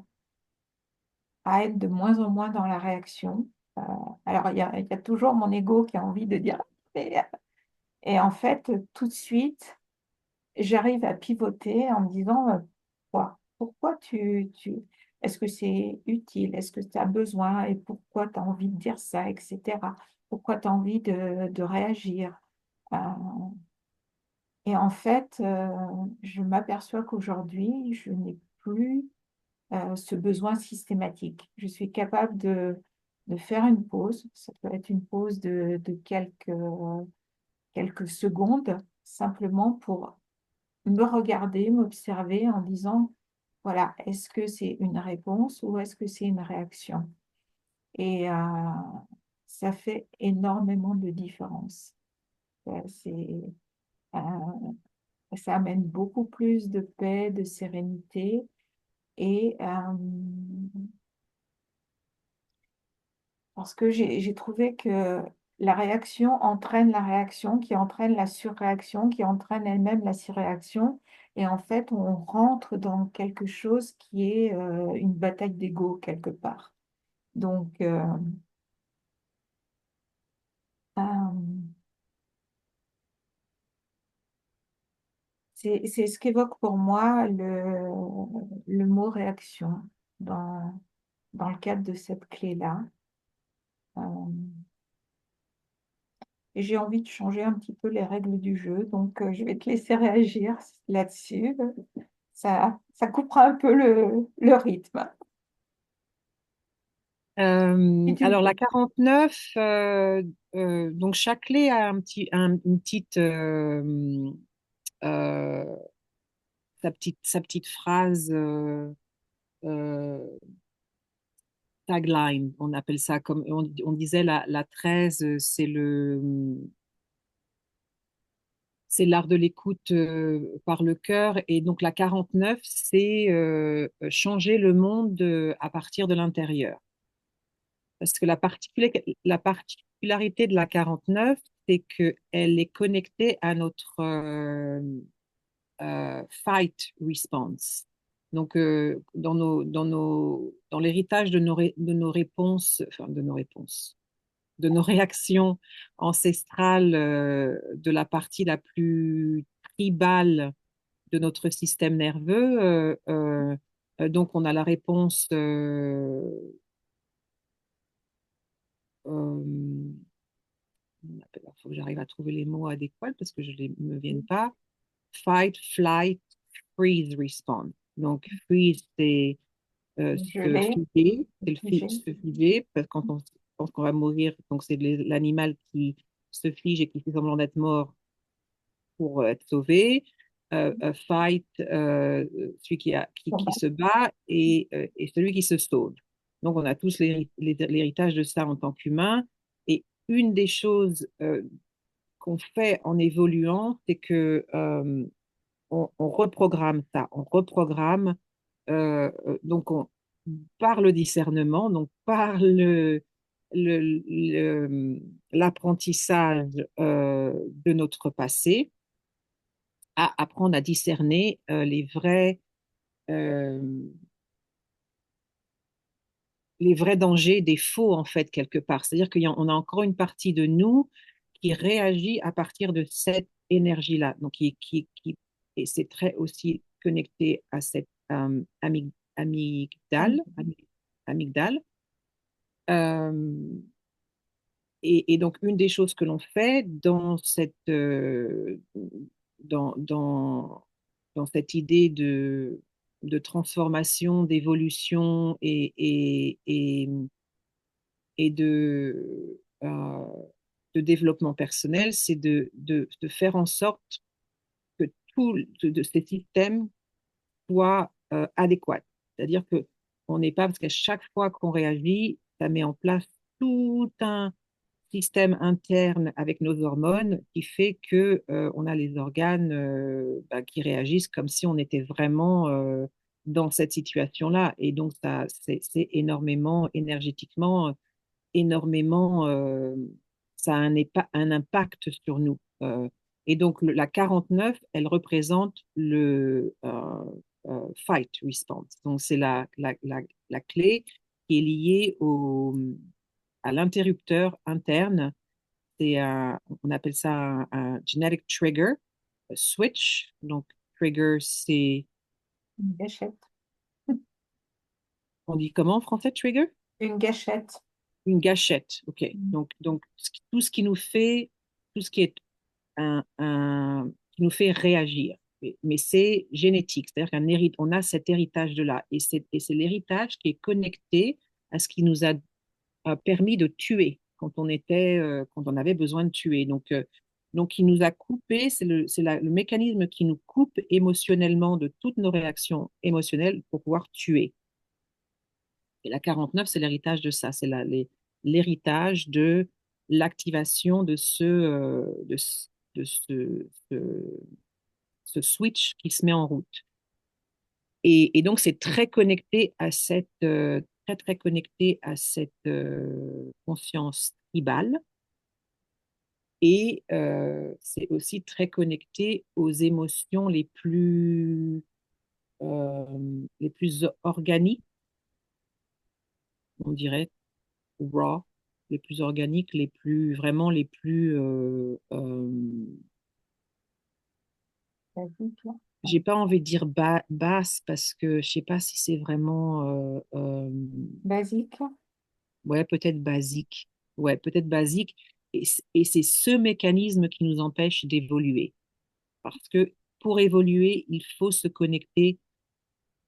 être de moins en moins dans la réaction. Euh, alors il y a toujours mon ego qui a envie de dire, mais et en fait, tout de suite, j'arrive à pivoter en me disant, pourquoi est-ce que c'est utile? Est-ce que tu as besoin? Et pourquoi tu as envie de dire ça, etc. Pourquoi tu as envie de réagir? Euh, et en fait, je m'aperçois qu'aujourd'hui, je n'ai plus ce besoin systématique. Je suis capable de faire une pause. Ça peut être une pause de quelques secondes, simplement pour me regarder, m'observer en disant, voilà, est-ce que c'est une réponse ou est-ce que c'est une réaction? Et ça fait énormément de différence. C'est, euh, ça amène beaucoup plus de paix, de sérénité et parce que j'ai trouvé que la réaction entraîne la réaction, qui entraîne la surréaction, qui entraîne elle-même la surréaction. Et en fait, on rentre dans quelque chose qui est une bataille d'ego quelque part. Donc, euh, c'est ce qu'évoque pour moi le mot réaction dans le cadre de cette clé-là. Euh, Et j'ai envie de changer un petit peu les règles du jeu, donc je vais te laisser réagir là-dessus. Ça coupera un peu le rythme, si tu le Alors la peux. 49, donc chaque clé a une petite, euh, sa petite phrase euh, tagline, on appelle ça comme on disait la 13, c'est l'art de l'écoute par le cœur et donc la 49, c'est changer le monde à partir de l'intérieur. Parce que la particularité de la 49, c'est qu'elle est connectée à notre fight response. Donc, dans l'héritage de nos réponses, enfin, de nos réactions ancestrales de la partie la plus tribale de notre système nerveux, donc on a la réponse euh, il faut que j'arrive à trouver les mots adéquats parce que je ne me viennent pas. Fight, flight, freeze, response. Donc, freeze, c'est Je se l'ai, figer, c'est figé. se figer, parce que quand on pense qu'on va mourir, donc c'est l'animal qui se fige et qui fait semblant d'être mort pour être sauvé. Fight, celui qui Bon, qui bah, se bat et celui qui se sauve. Donc, on a tous l'héritage de ça en tant qu'humain. Et une des choses qu'on fait en évoluant, c'est que on reprogramme ça. On reprogramme, donc par le discernement, donc par l'apprentissage de notre passé, à apprendre à discerner euh, les vrais dangers des faux, en fait, quelque part. C'est-à-dire qu'on a encore une partie de nous qui réagit à partir de cette énergie-là. Donc, et c'est très aussi connecté à cette amygdale. Amygdale. Euh, et donc, une des choses que l'on fait dans, dans, dans cette idée de transformation, d'évolution et de développement personnel, c'est de faire en sorte que tout de ces systèmes soit adéquat. C'est-à-dire que on n'est pas, parce qu'à chaque fois qu'on réagit, ça met en place tout un système interne avec nos hormones qui fait que on a les organes bah, qui réagissent comme si on était vraiment dans cette situation-là. Et donc, ça, c'est énormément, énergétiquement, énormément, ça a un impact sur nous. Et donc, la 49, elle représente fight response. Donc, c'est la clé qui est liée à l'interrupteur interne. On appelle ça un genetic trigger, switch. Donc, trigger, c'est, Une gâchette. on dit comment en français, trigger? Une gâchette. Une gâchette. OK. Mm. Donc tout ce qui nous fait, tout ce qui est qui nous fait réagir. Mais c'est génétique, c'est-à-dire on a cet héritage de là. Et c'est l'héritage qui est connecté à ce qui nous a permis de tuer quand on avait besoin de tuer. Donc il nous a coupé, le mécanisme qui nous coupe émotionnellement de toutes nos réactions émotionnelles pour pouvoir tuer. Et la 49, c'est l'héritage de ça, l'héritage de l'activation de ce switch qui se met en route. Et donc, c'est très connecté à très connecté à cette conscience tribale. Et c'est aussi très connecté aux émotions les plus organiques, on dirait, raw, les plus organiques, vraiment les plus, Vas-y, toi. j'ai pas envie de dire basse parce que je sais pas si c'est vraiment, Basique. ouais, peut-être basique. Ouais, peut-être basique. Et c'est ce mécanisme qui nous empêche d'évoluer. Parce que pour évoluer, il faut se connecter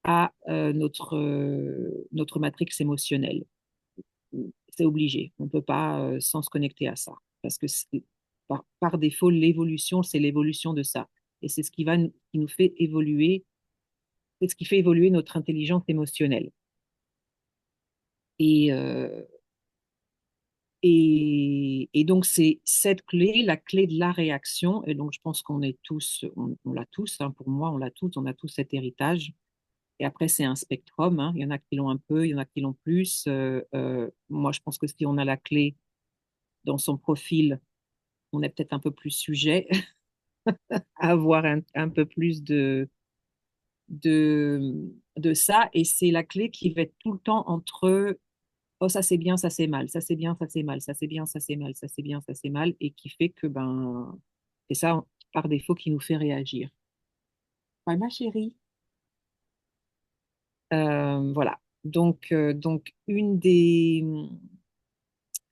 à notre matrix émotionnelle. C'est obligé. On ne peut pas sans se connecter à ça. Parce que par défaut, l'évolution, c'est l'évolution de ça. Et c'est ce qui nous fait évoluer, c'est ce qui fait évoluer notre intelligence émotionnelle. Et, euh, et donc, c'est cette clé, la clé de la réaction. Et donc, je pense qu'on est tous, on l'a tous, hein, pour moi, on a tous cet héritage. Et après, c'est un spectrum, hein. Il y en a qui l'ont un peu, il y en a qui l'ont plus. Moi, je pense que si on a la clé dans son profil, on est peut-être un peu plus sujet à avoir un peu plus de ça. Et c'est la clé qui va être tout le temps entre oh, ça c'est bien, ça c'est mal, ça c'est bien, ça c'est mal, ça c'est bien, ça c'est mal, ça c'est bien, ça c'est mal, et qui fait que c'est ça par défaut qui nous fait réagir. Ouais, ma chérie. Voilà. Donc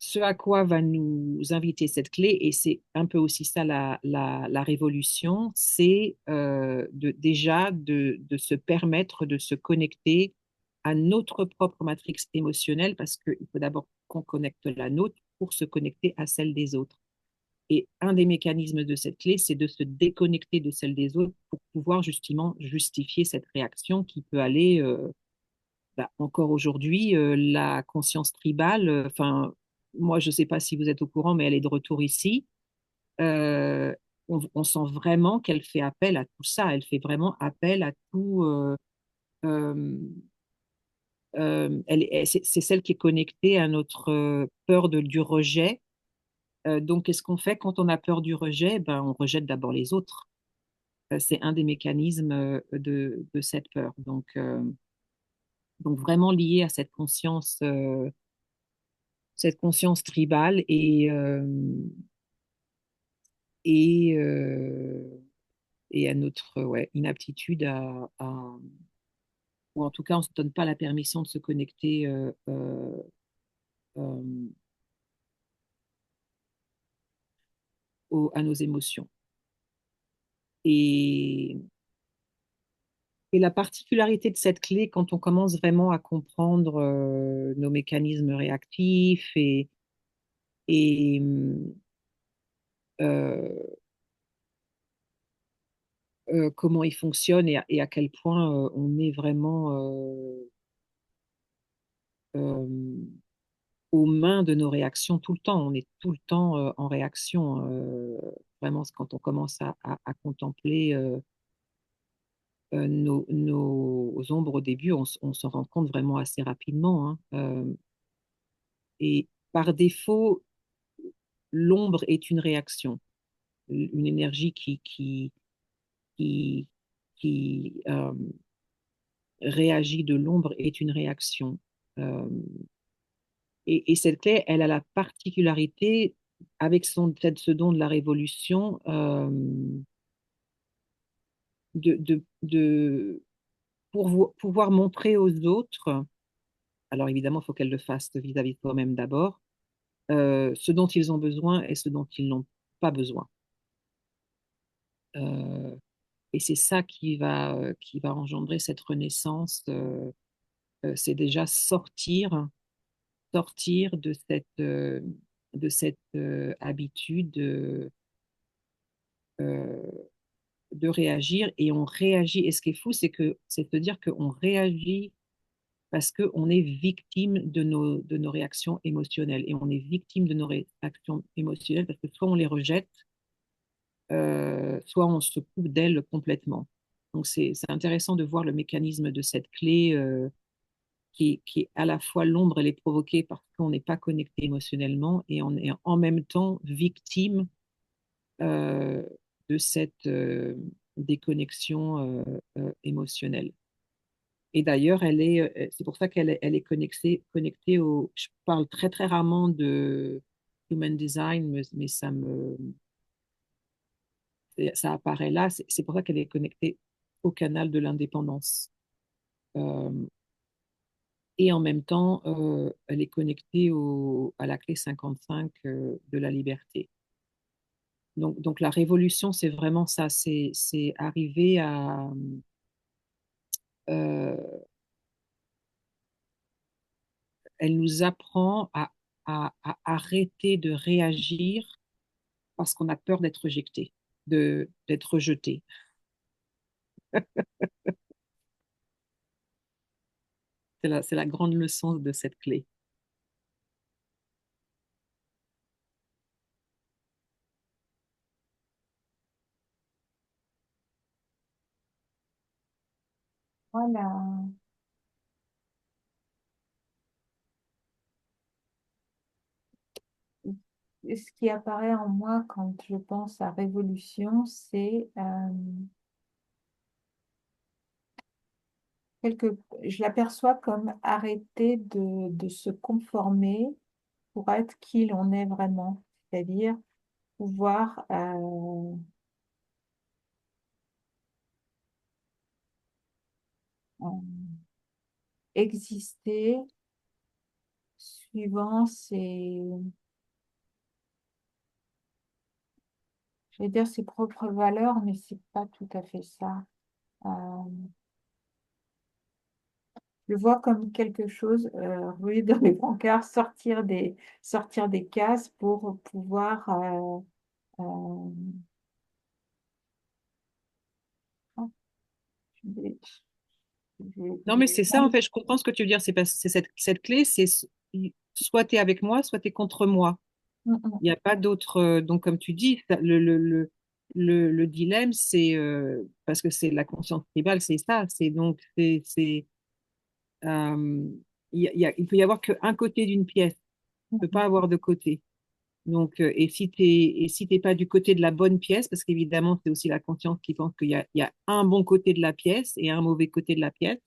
ce à quoi va nous inviter cette clé, et c'est un peu aussi ça la révolution, c'est déjà de se permettre de se connecter à notre propre matrix émotionnelle, parce qu'il faut d'abord qu'on connecte la nôtre pour se connecter à celle des autres. Et un des mécanismes de cette clé, c'est de se déconnecter de celle des autres pour pouvoir justement justifier cette réaction qui peut aller bah, encore aujourd'hui, la conscience tribale, enfin, moi, je ne sais pas si vous êtes au courant, mais elle est de retour ici. Euh, on sent vraiment qu'elle fait appel à tout ça. Elle fait vraiment appel à tout. Euh, c'est celle qui est connectée à notre peur du rejet. Donc, qu'est-ce qu'on fait quand on a peur du rejet? Ben, on rejette d'abord les autres. C'est un des mécanismes de cette peur. Donc vraiment lié à cette conscience tribale et, euh, et à notre ouais, inaptitude ou en tout cas, on ne se donne pas la permission de se connecter euh, à nos émotions. Et, et la particularité de cette clé, quand on commence vraiment à comprendre nos mécanismes réactifs et euh, comment ils fonctionnent et à quel point on est vraiment euh, aux mains de nos réactions tout le temps. On est tout le temps en réaction. Vraiment, quand on commence à contempler nos ombres au début, on s'en rend compte vraiment assez rapidement, hein. Et par défaut, l'ombre est une réaction, une énergie qui, qui réagit de l'ombre est une réaction. Euh, et cette clé, elle a la particularité, avec peut-être ce don de la révolution, de pouvoir montrer aux autres, alors évidemment, il faut qu'elle le fasse vis-à-vis de toi-même d'abord, ce dont ils ont besoin et ce dont ils n'ont pas besoin. Euh, et c'est ça qui va engendrer cette renaissance. C'est déjà sortir de cette habitude euh, de réagir et on réagit. Et ce qui est fou, c'est de dire qu'on réagit parce qu'on est victime de nos réactions émotionnelles. Et on est victime de nos réactions émotionnelles parce que soit on les rejette, soit on se coupe d'elles complètement. Donc c'est intéressant de voir le mécanisme de cette clé qui est à la fois l'ombre, elle est provoquée parce qu'on n'est pas connecté émotionnellement et on est en même temps victime euh, de cette déconnexion émotionnelle. Et d'ailleurs, c'est pour ça elle est connectée au. Je parle très très rarement de human design, mais ça apparaît là. C'est pour ça qu'elle est connectée au canal de l'indépendance. Euh, et en même temps, elle est connectée à la clé 55 de la liberté. Donc la révolution, c'est vraiment ça. C'est arriver à euh, elle nous apprend à arrêter de réagir parce qu'on a peur d'être rejeté, d'être rejeté. C'est la grande leçon de cette clé. Voilà. Ce qui apparaît en moi quand je pense à révolution, c'est quelque, je l'aperçois comme arrêter de se conformer pour être qui l'on est vraiment, c'est-à-dire pouvoir exister suivant je vais dire ses propres valeurs, mais c'est pas tout à fait ça. Euh, je le vois comme quelque chose, ruer dans les brancards, sortir des cases pour pouvoir euh, oh, je vais- Non, mais c'est ça, en fait, je comprends ce que tu veux dire. C'est cette clé, soit tu es avec moi, soit tu es contre moi. Mm, Il n'y a pas d'autre. Donc, comme tu dis, le dilemme, c'est parce que c'est la conscience tribale, c'est ça. C'est donc, euh, il peut y avoir qu'un côté d'une pièce. Il ne peut mm, pas avoir de côté. Donc, et si t'es pas du côté de la bonne pièce, parce qu'évidemment, c'est aussi la conscience qui pense il y a un bon côté de la pièce et un mauvais côté de la pièce.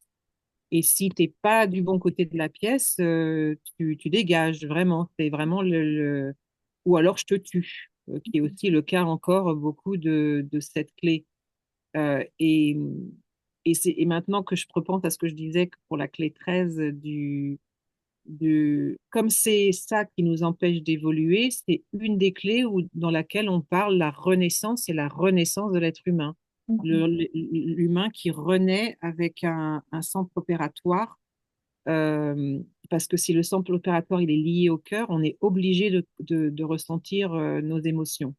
Et si t'es pas du bon côté de la pièce, tu dégages vraiment. C'est vraiment ou alors je te tue, qui est aussi le cas encore beaucoup de cette clé. Euh, et et maintenant que je repense à ce que je disais que pour la clé 13 comme c'est ça qui nous empêche d'évoluer, c'est une des clés dans laquelle on parle la renaissance et la renaissance de l'être humain. mm, L'humain qui renaît avec un centre opératoire, euh, parce que si le centre opératoire il est lié au cœur, on est obligé de ressentir nos émotions.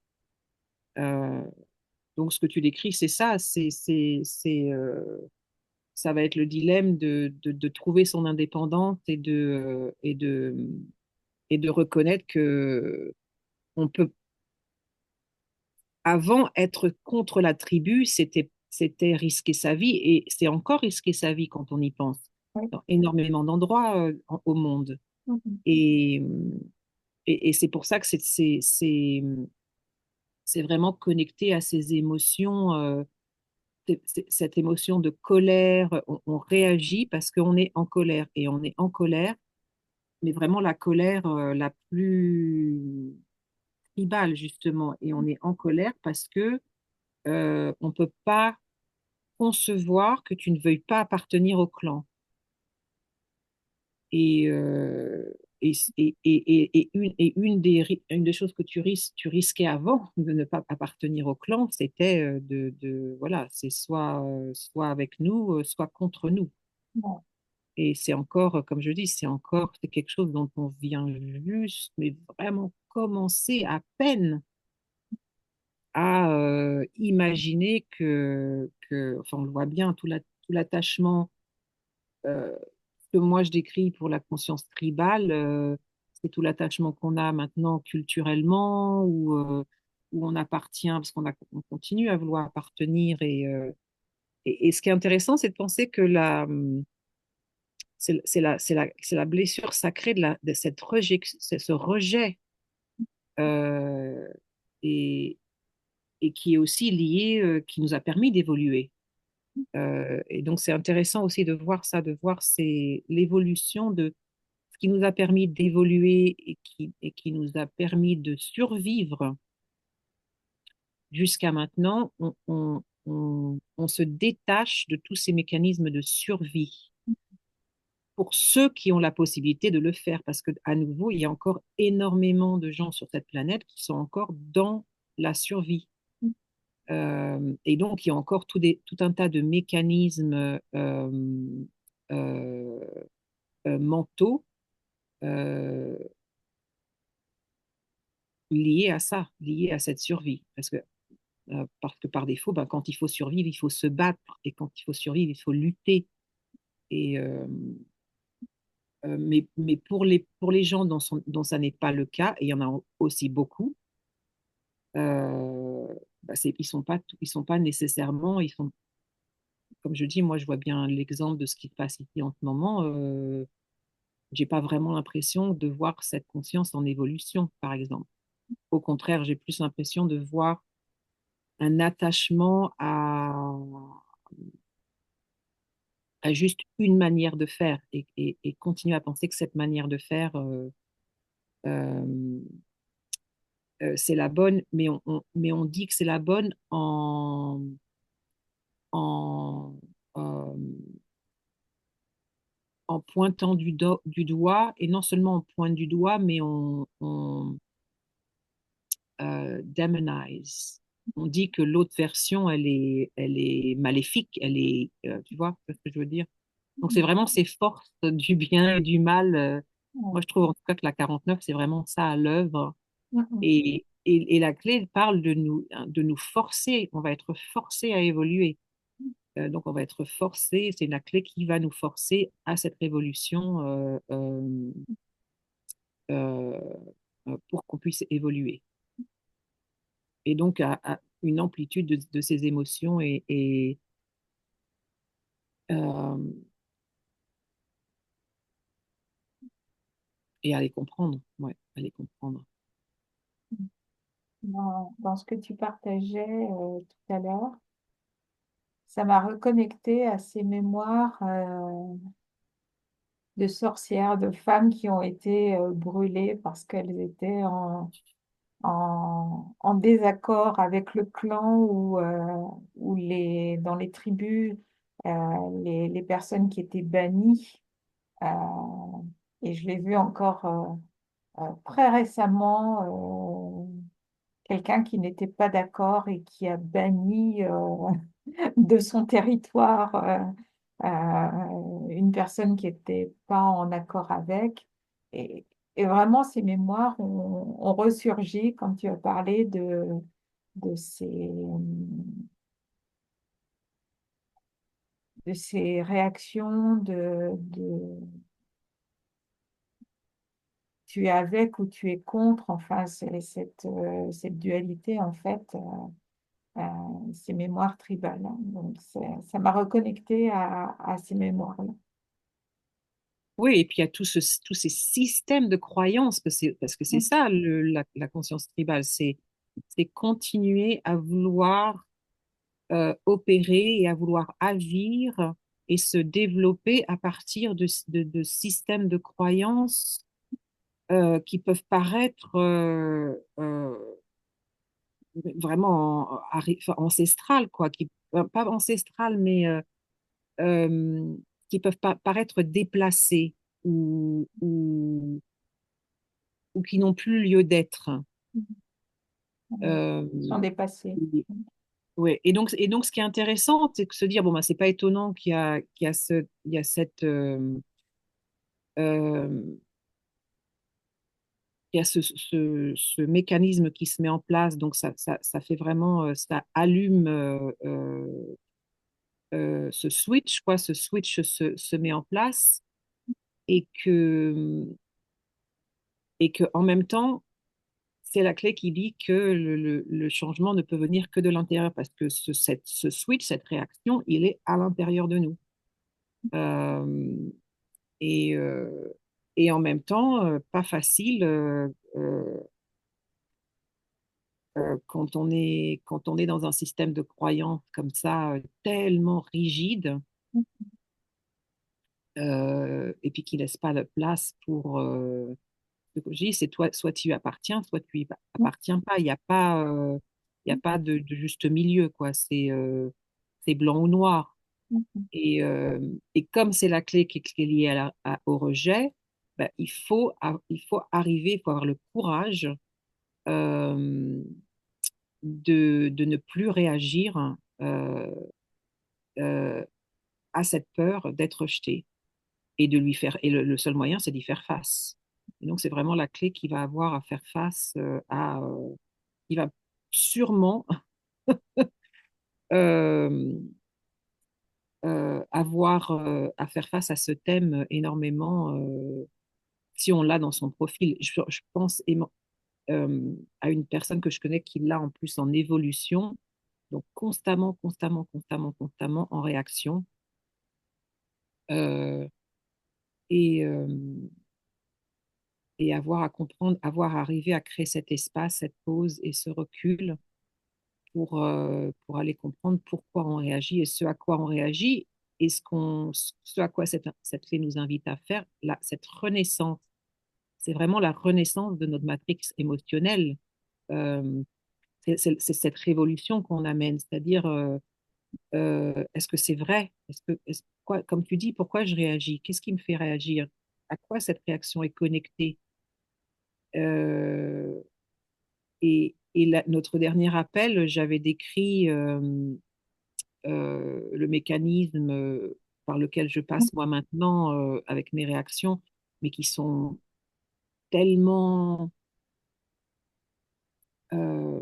Euh, donc ce que tu décris, c'est ça, ça va être le dilemme de trouver son indépendance et de reconnaître que on peut, avant, être contre la tribu, c'était risquer sa vie et c'est encore risquer sa vie quand on y pense oui, dans énormément d'endroits au monde. mm, Et, et c'est pour ça que c'est vraiment connecté à ces émotions, cette émotion de colère. On réagit parce qu'on est en colère et on est en colère, mais vraiment la colère la plus tribale, justement. Et on est en colère parce que on ne peut pas concevoir que tu ne veuilles pas appartenir au clan. Et, une des choses que tu risquais avant de ne pas appartenir au clan, c'était voilà, c'est soit avec nous, soit contre nous. mm, Et c'est encore, comme je dis, c'est quelque chose dont on vient juste, mais vraiment commencer à peine à imaginer enfin, on le voit bien, tout l'attachement que moi je décris pour la conscience tribale, c'est tout l'attachement qu'on a maintenant culturellement, où on appartient, parce on continue à vouloir appartenir. Et ce qui est intéressant, c'est de penser que c'est la blessure sacrée de ce rejet, euh, et, et qui est aussi lié, qui nous a permis d'évoluer. Et donc, c'est intéressant aussi de voir ça, de voir l'évolution de ce qui nous a permis d'évoluer et qui nous a permis de survivre jusqu'à maintenant. On se détache de tous ces mécanismes de survie pour ceux qui ont la possibilité de le faire, parce que à nouveau, il y a encore énormément de gens sur cette planète qui sont encore dans la survie. mm, Et donc, il y a encore tout un tas de mécanismes euh, mentaux euh, liés à ça, liés à cette survie. Parce que par défaut, ben, quand il faut survivre, il faut se battre. Et quand il faut survivre, il faut lutter. Et, mais pour les gens dont ça n'est pas le cas, et il y en a aussi beaucoup, bah, ils sont pas nécessairement, comme je dis, moi je vois bien l'exemple de ce qui se passe ici en ce moment. J'ai pas vraiment l'impression de voir cette conscience en évolution, par exemple. Au contraire, j'ai plus l'impression de voir un attachement à juste une manière de faire et continuer à penser que cette manière de faire, euh, c'est la bonne, mais on dit que c'est la bonne en, euh, en pointant du doigt, et non seulement on pointe du doigt, mais on demonize. On dit que l'autre version, elle est maléfique, tu vois ce que je veux dire? Donc c'est mm, vraiment ces forces du bien et du mal. mm, Moi, je trouve en tout cas que la 49, c'est vraiment ça à l'œuvre. mm, Et la clé elle parle de nous forcer, on va être forcé à évoluer. Donc, on va être forcé, c'est la clé qui va nous forcer à cette révolution euh, pour qu'on puisse évoluer. Et donc, à une amplitude de ces émotions euh, et à les comprendre. Ouais, à les comprendre. Dans ce que tu partageais tout à l'heure, ça m'a reconnecté à ces mémoires de sorcières, de femmes qui ont été brûlées parce qu'elles étaient en désaccord avec le clan ou dans les tribus, les personnes qui étaient bannies. Euh, et je l'ai vu encore très récemment, quelqu'un qui n'était pas d'accord et qui a banni de son territoire une personne qui n'était pas en accord avec. Et, et vraiment, ces mémoires ont ressurgi quand tu as parlé de de ces réactions tu es avec ou tu es contre. Enfin, c'est cette dualité, en fait, ces mémoires tribales, hein. Donc, ça m'a reconnecté à ces mémoires-là. Oui, et puis il y a tous ces systèmes de croyances, parce que c'est ça la conscience tribale, c'est continuer à vouloir opérer et à vouloir agir et se développer à partir de systèmes de croyances qui peuvent paraître vraiment enfin, ancestrales, quoi, pas ancestrales, mais qui peuvent paraître déplacées ou qui n'ont plus lieu d'être. Euh, Ils sont dépassés. ouais. Et donc, ce qui est intéressant, c'est que se dire, bon, bah, c'est pas étonnant qu'il y a euh, il y a ce mécanisme qui se met en place. Donc, ça fait vraiment, ça allume ce switch, quoi. Ce switch se met en place et que en même temps, c'est la clé qui dit que le changement ne peut venir que de l'intérieur parce que ce switch, cette réaction, il est à l'intérieur de nous. Euh, et, euh, et en même temps, pas facile quand on est dans un système de croyance comme ça, tellement rigide, et puis qui laisse pas de place pour ce que je dis, c'est toi, soit tu y appartiens, soit tu y appartiens pas. Il y a pas de juste milieu, quoi. C'est blanc ou noir. Et comme c'est la clé qui est liée au rejet, ben, il faut arriver, il faut avoir le courage euh, de ne plus réagir euh, à cette peur d'être rejeté et de lui faire. Et le seul moyen, c'est d'y faire face. Et donc, c'est vraiment la clé qui va avoir à faire face il va sûrement euh, avoir à faire face à ce thème énormément si on l'a dans son profil. Je pense à une personne que je connais qui l'a en plus en évolution, donc constamment en réaction. Euh, et, euh, et avoir à comprendre, avoir arrivé à créer cet espace, cette pause et ce recul pour aller comprendre pourquoi on réagit et ce à quoi on réagit et ce à quoi cette clé nous invite à faire, cette renaissance. C'est vraiment la renaissance de notre matrix émotionnelle. Euh, c'est cette révolution qu'on amène, c'est-à-dire est-ce que c'est vrai? Comme tu dis, pourquoi je réagis? Qu'est-ce qui me fait réagir? À quoi cette réaction est connectée? Euh, notre dernier appel, j'avais décrit le mécanisme par lequel je passe moi maintenant avec mes réactions, mais qui sont tellement euh,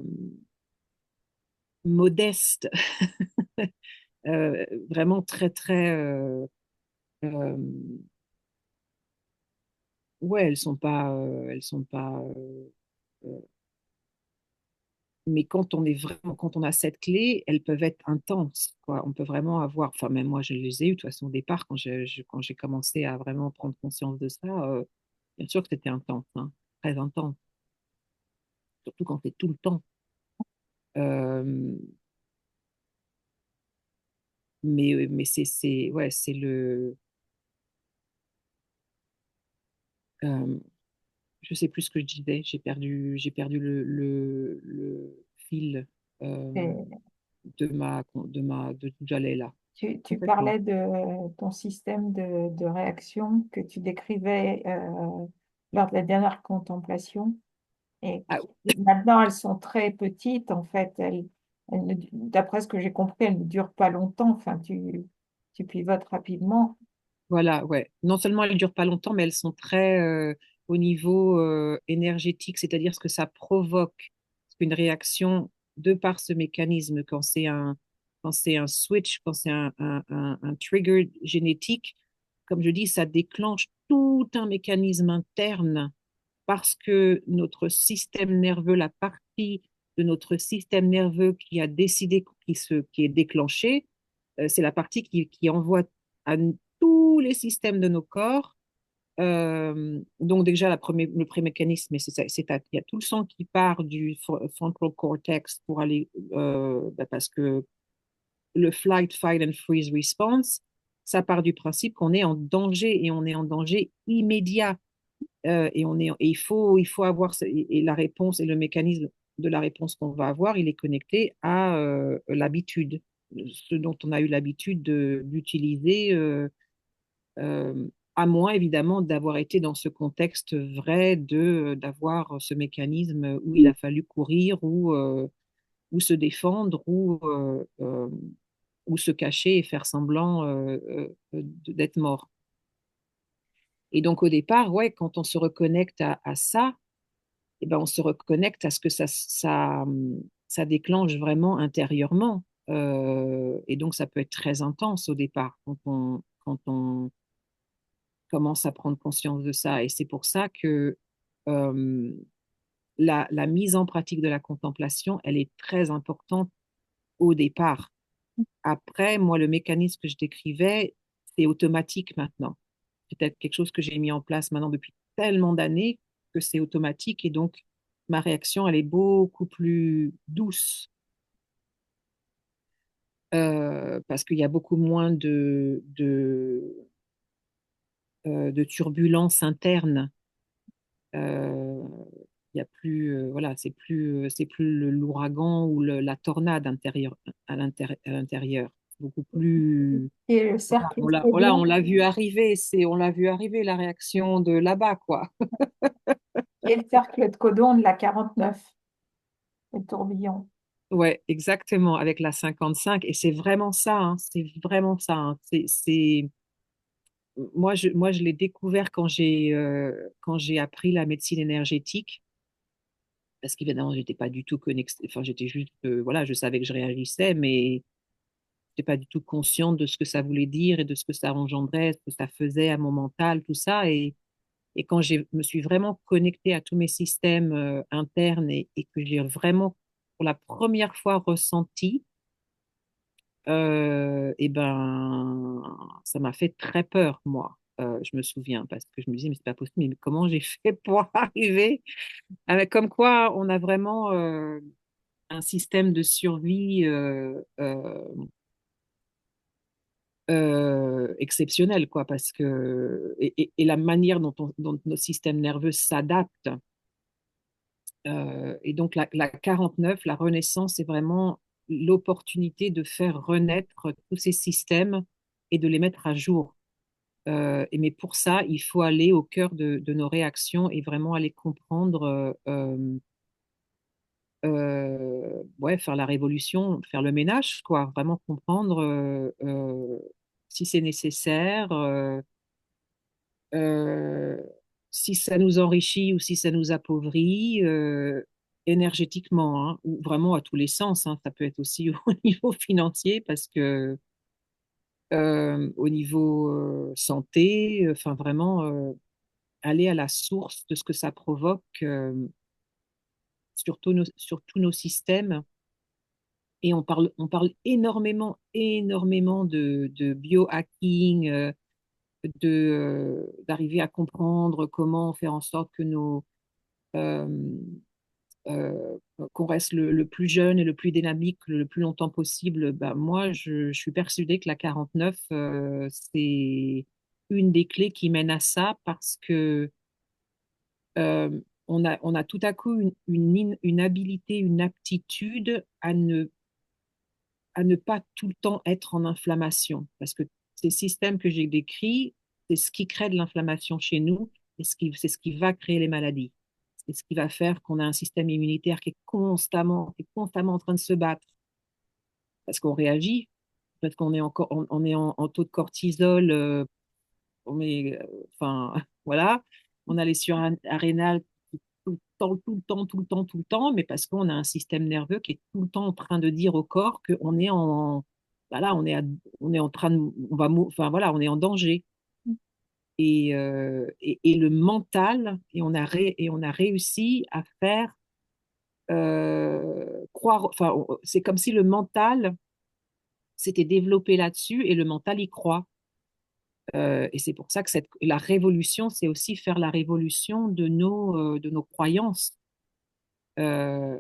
modestes vraiment très, très... euh, ouais, elles sont pas mais quand on est vraiment, quand on a cette clé, elles peuvent être intenses, quoi. On peut vraiment avoir, enfin, même moi, je les ai eues, de toute façon, au départ, quand j'ai commencé à vraiment prendre conscience de ça, bien sûr que c'était intense, hein, très intense, surtout quand c'est tout le temps. Euh, mais ouais, c'est euh, je sais plus ce que je disais, j'ai perdu le fil euh, Et de d'où j'allais là, tu complètement. parlais de ton système de réaction que tu décrivais lors de la dernière contemplation. Et Ah, maintenant, elles sont très petites, en fait. D'après ce que j'ai compris, elles ne durent pas longtemps. Enfin, tu pivotes rapidement. voilà, ouais. Non seulement elles durent pas longtemps, mais elles sont très au niveau énergétique, c'est-à-dire ce que ça provoque, une réaction de par ce mécanisme, quand c'est un switch, quand c'est un trigger génétique, comme je dis, ça déclenche tout un mécanisme interne parce que notre système nerveux, la partie de notre système nerveux qui a décidé, qui est déclenchée, c'est la partie qui envoie à tous les systèmes de nos corps. Donc déjà, le premier mécanisme, il y a tout le sang qui part du frontal cortex pour aller, parce que le flight, fight and freeze response, ça part du principe qu'on est en danger et on est en danger immédiat. Et il faut avoir, et la réponse et le mécanisme de la réponse qu'on va avoir, il est connecté à l'habitude, ce dont on a eu l'habitude d'utiliser, à moins évidemment d'avoir été dans ce contexte vrai d'avoir ce mécanisme où il a fallu courir ou se défendre ou se cacher et faire semblant d'être mort. Et donc au départ, ouais, quand on se reconnecte à ça, eh ben, on se reconnecte à ce que ça déclenche vraiment intérieurement. Et donc, ça peut être très intense au départ quand on commence à prendre conscience de ça. Et c'est pour ça que euh, la mise en pratique de la contemplation, elle est très importante au départ. Après, moi, le mécanisme que je décrivais, c'est automatique maintenant. C'est peut-être quelque chose que j'ai mis en place maintenant depuis tellement d'années que c'est automatique et donc ma réaction, elle est beaucoup plus douce parce qu'il y a beaucoup moins de turbulences internes. Euh, il y a plus, voilà, c'est plus l'ouragan ou la tornade à l'intérieur. Beaucoup plus, Et le voilà, cercle de codon, on l'a vu arriver, on l'a vu arriver la réaction de là-bas, quoi. et le cercle de codon de la 49, le tourbillon. Ouais, exactement, avec la 55. Et c'est vraiment ça, hein, c'est vraiment ça, hein. Moi, je l'ai découvert quand j'ai appris la médecine énergétique, parce qu'évidemment, j'étais pas du tout connectée, enfin, j'étais juste, voilà, je savais que je réagissais, mais j'étais pas du tout consciente de ce que ça voulait dire et de ce que ça engendrait, ce que ça faisait à mon mental, tout ça. Et quand je me suis vraiment connectée à tous mes systèmes internes et que j'ai vraiment, pour la première fois, ressenti, et ben, ça m'a fait très peur, moi. Je me souviens, parce que je me disais, mais c'est pas possible, mais comment j'ai fait pour arriver? Comme quoi, on a vraiment un système de survie exceptionnel, quoi, parce que, et la manière dont notre système nerveux s'adapte. Et donc, la 49, la renaissance, c'est vraiment l'opportunité de faire renaître tous ces systèmes et de les mettre à jour. Mais pour ça, il faut aller au cœur de nos réactions et vraiment aller comprendre, ouais, faire la révolution, faire le ménage, quoi. Vraiment comprendre si c'est nécessaire, euh, si ça nous enrichit ou si ça nous appauvrit énergétiquement, hein, ou vraiment à tous les sens, hein. Ça peut être aussi au niveau financier parce que au niveau santé, enfin vraiment aller à la source de ce que ça provoque sur tous nos systèmes. Et on parle énormément, énormément de biohacking, d'arriver à comprendre comment faire en sorte que euh, qu'on reste le plus jeune et le plus dynamique le plus longtemps possible. Bah, moi, je suis persuadée que la 49, c'est une des clés qui mène à ça parce que on a tout à coup une habilité, une aptitude à ne pas tout le temps être en inflammation. Parce que ces systèmes que j'ai décrits, c'est ce qui crée de l'inflammation chez nous et c'est ce qui va créer les maladies. C'est ce qui va faire qu'on a un système immunitaire qui est constamment en train de se battre parce qu'on réagit, parce qu'on est encore, on est en taux de cortisol, enfin, voilà, on a les surrénales tout le temps, tout le temps, tout le temps, tout le temps, mais parce qu'on a un système nerveux qui est tout le temps en train de dire au corps qu'on est voilà, on est en train de, enfin voilà, on est en danger. Et le mental, et on a réussi à faire croire, enfin, c'est comme si le mental s'était développé là-dessus et le mental y croit. Et c'est pour ça que la révolution, c'est aussi faire la révolution de nos croyances. Euh,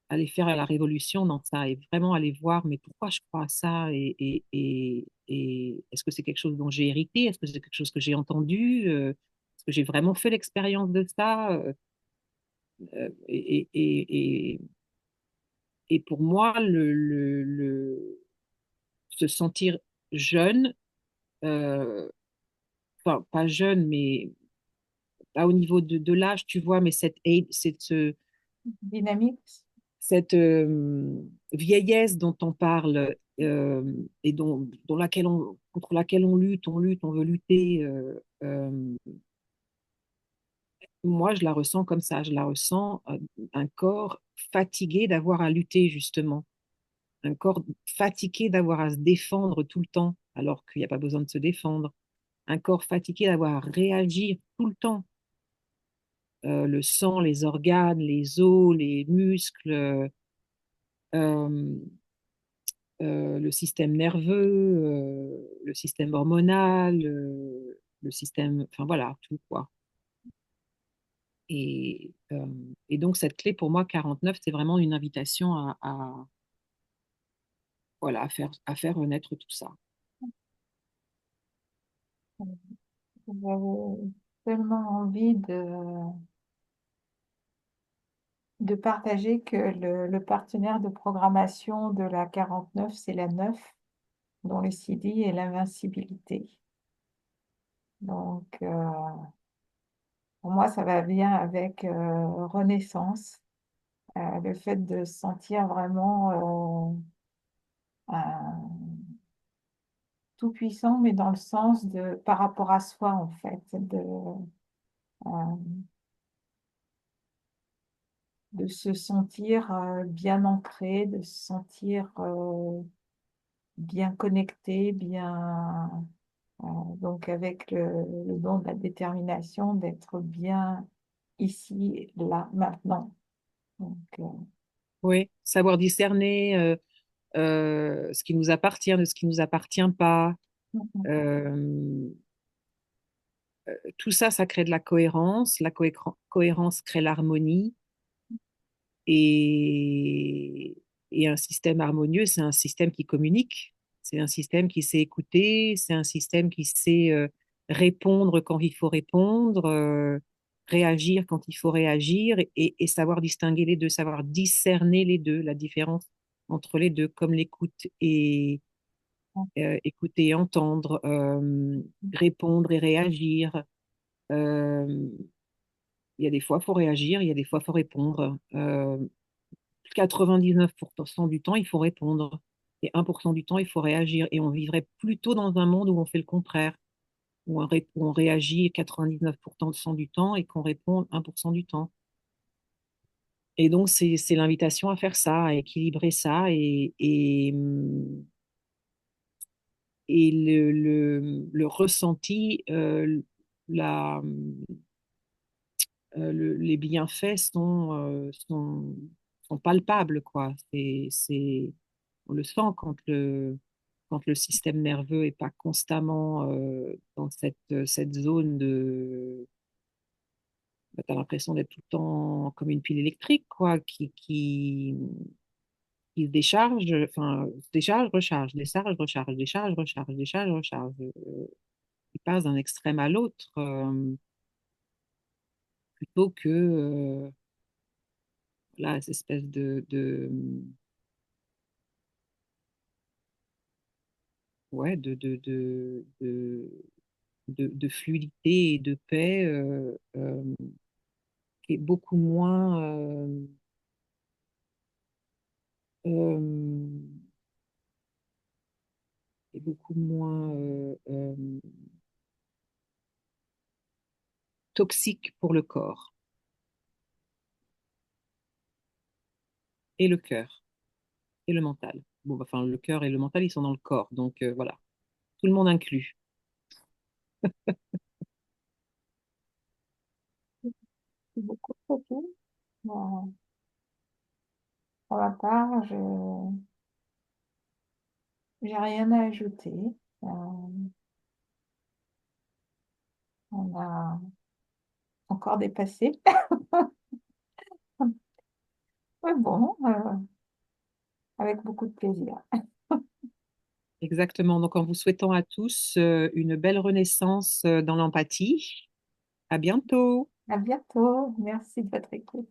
Aller faire la révolution dans ça et vraiment aller voir, mais pourquoi je crois à ça et est-ce que c'est quelque chose dont j'ai hérité? Est-ce que c'est quelque chose que j'ai entendu? Est-ce que j'ai vraiment fait l'expérience de ça? Et pour moi, se sentir jeune, euh, enfin, pas jeune, mais pas au niveau de l'âge, tu vois, mais Dynamique. cette vieillesse dont on parle et contre laquelle on lutte, on veut lutter, moi, je la ressens comme ça. Je la ressens un corps fatigué d'avoir à lutter, justement. Un corps fatigué d'avoir à se défendre tout le temps, alors qu'il n'y a pas besoin de se défendre. Un corps fatigué d'avoir à réagir tout le temps. Le sang, les organes, les os, les muscles. Euh, le système nerveux, le système hormonal, le système, enfin voilà, tout quoi. Et, euh, et donc cette clé pour moi, 49, c'est vraiment une invitation voilà, à faire renaître tout ça. J'avais tellement envie de partager que le partenaire de programmation de la 49, c'est la 9, dont le CD est l'invincibilité. Donc, pour moi, ça va bien avec Renaissance, le fait de se sentir vraiment tout puissant, mais dans le sens de par rapport à soi, en fait, euh, de se sentir bien ancré, de se sentir bien connecté, euh, donc avec le don de la détermination d'être bien ici, là, maintenant. Donc, Oui, savoir discerner ce qui nous appartient de ce qui nous appartient pas. mhm, Euh, Tout ça, ça crée de la cohérence. La cohérence crée l'harmonie. Et, et un système harmonieux, c'est un système qui communique, c'est un système qui sait écouter, c'est un système qui sait répondre quand il faut répondre, réagir quand il faut réagir et savoir distinguer les deux, savoir discerner les deux, la différence entre les deux, comme écouter et entendre, répondre et réagir. Euh, il y a des fois, il faut réagir, il y a des fois, il faut répondre. 99% du temps, il faut répondre. Et 1% du temps, il faut réagir. Et on vivrait plutôt dans un monde où on fait le contraire, où on réagit 99% du temps et qu'on répond 1% du temps. Et donc, c'est l'invitation à faire ça, à équilibrer ça et le ressenti, la, les bienfaits sont palpables, quoi. On le sent quand le système nerveux est pas constamment dans cette zone de... Bah, tu as l'impression d'être tout le temps comme une pile électrique, quoi, qui se décharge, enfin, se décharge, recharge, décharge, recharge, décharge, recharge, décharge, recharge. Il passe d'un extrême à l'autre plutôt que là, cette espèce ouais, de fluidité et de paix qui est euh, beaucoup moins toxique pour le corps et le cœur et le mental. Bon, bah, enfin, le cœur et le mental, ils sont dans le corps, donc voilà, tout le monde inclus. Merci beaucoup, Sophie. Pour ma part, je j'ai rien à ajouter. Euh, on a encore dépassé. Mais bon, avec beaucoup de plaisir. Exactement. Donc, en vous souhaitant à tous une belle renaissance dans l'empathie. À bientôt. À bientôt. Merci de votre écoute.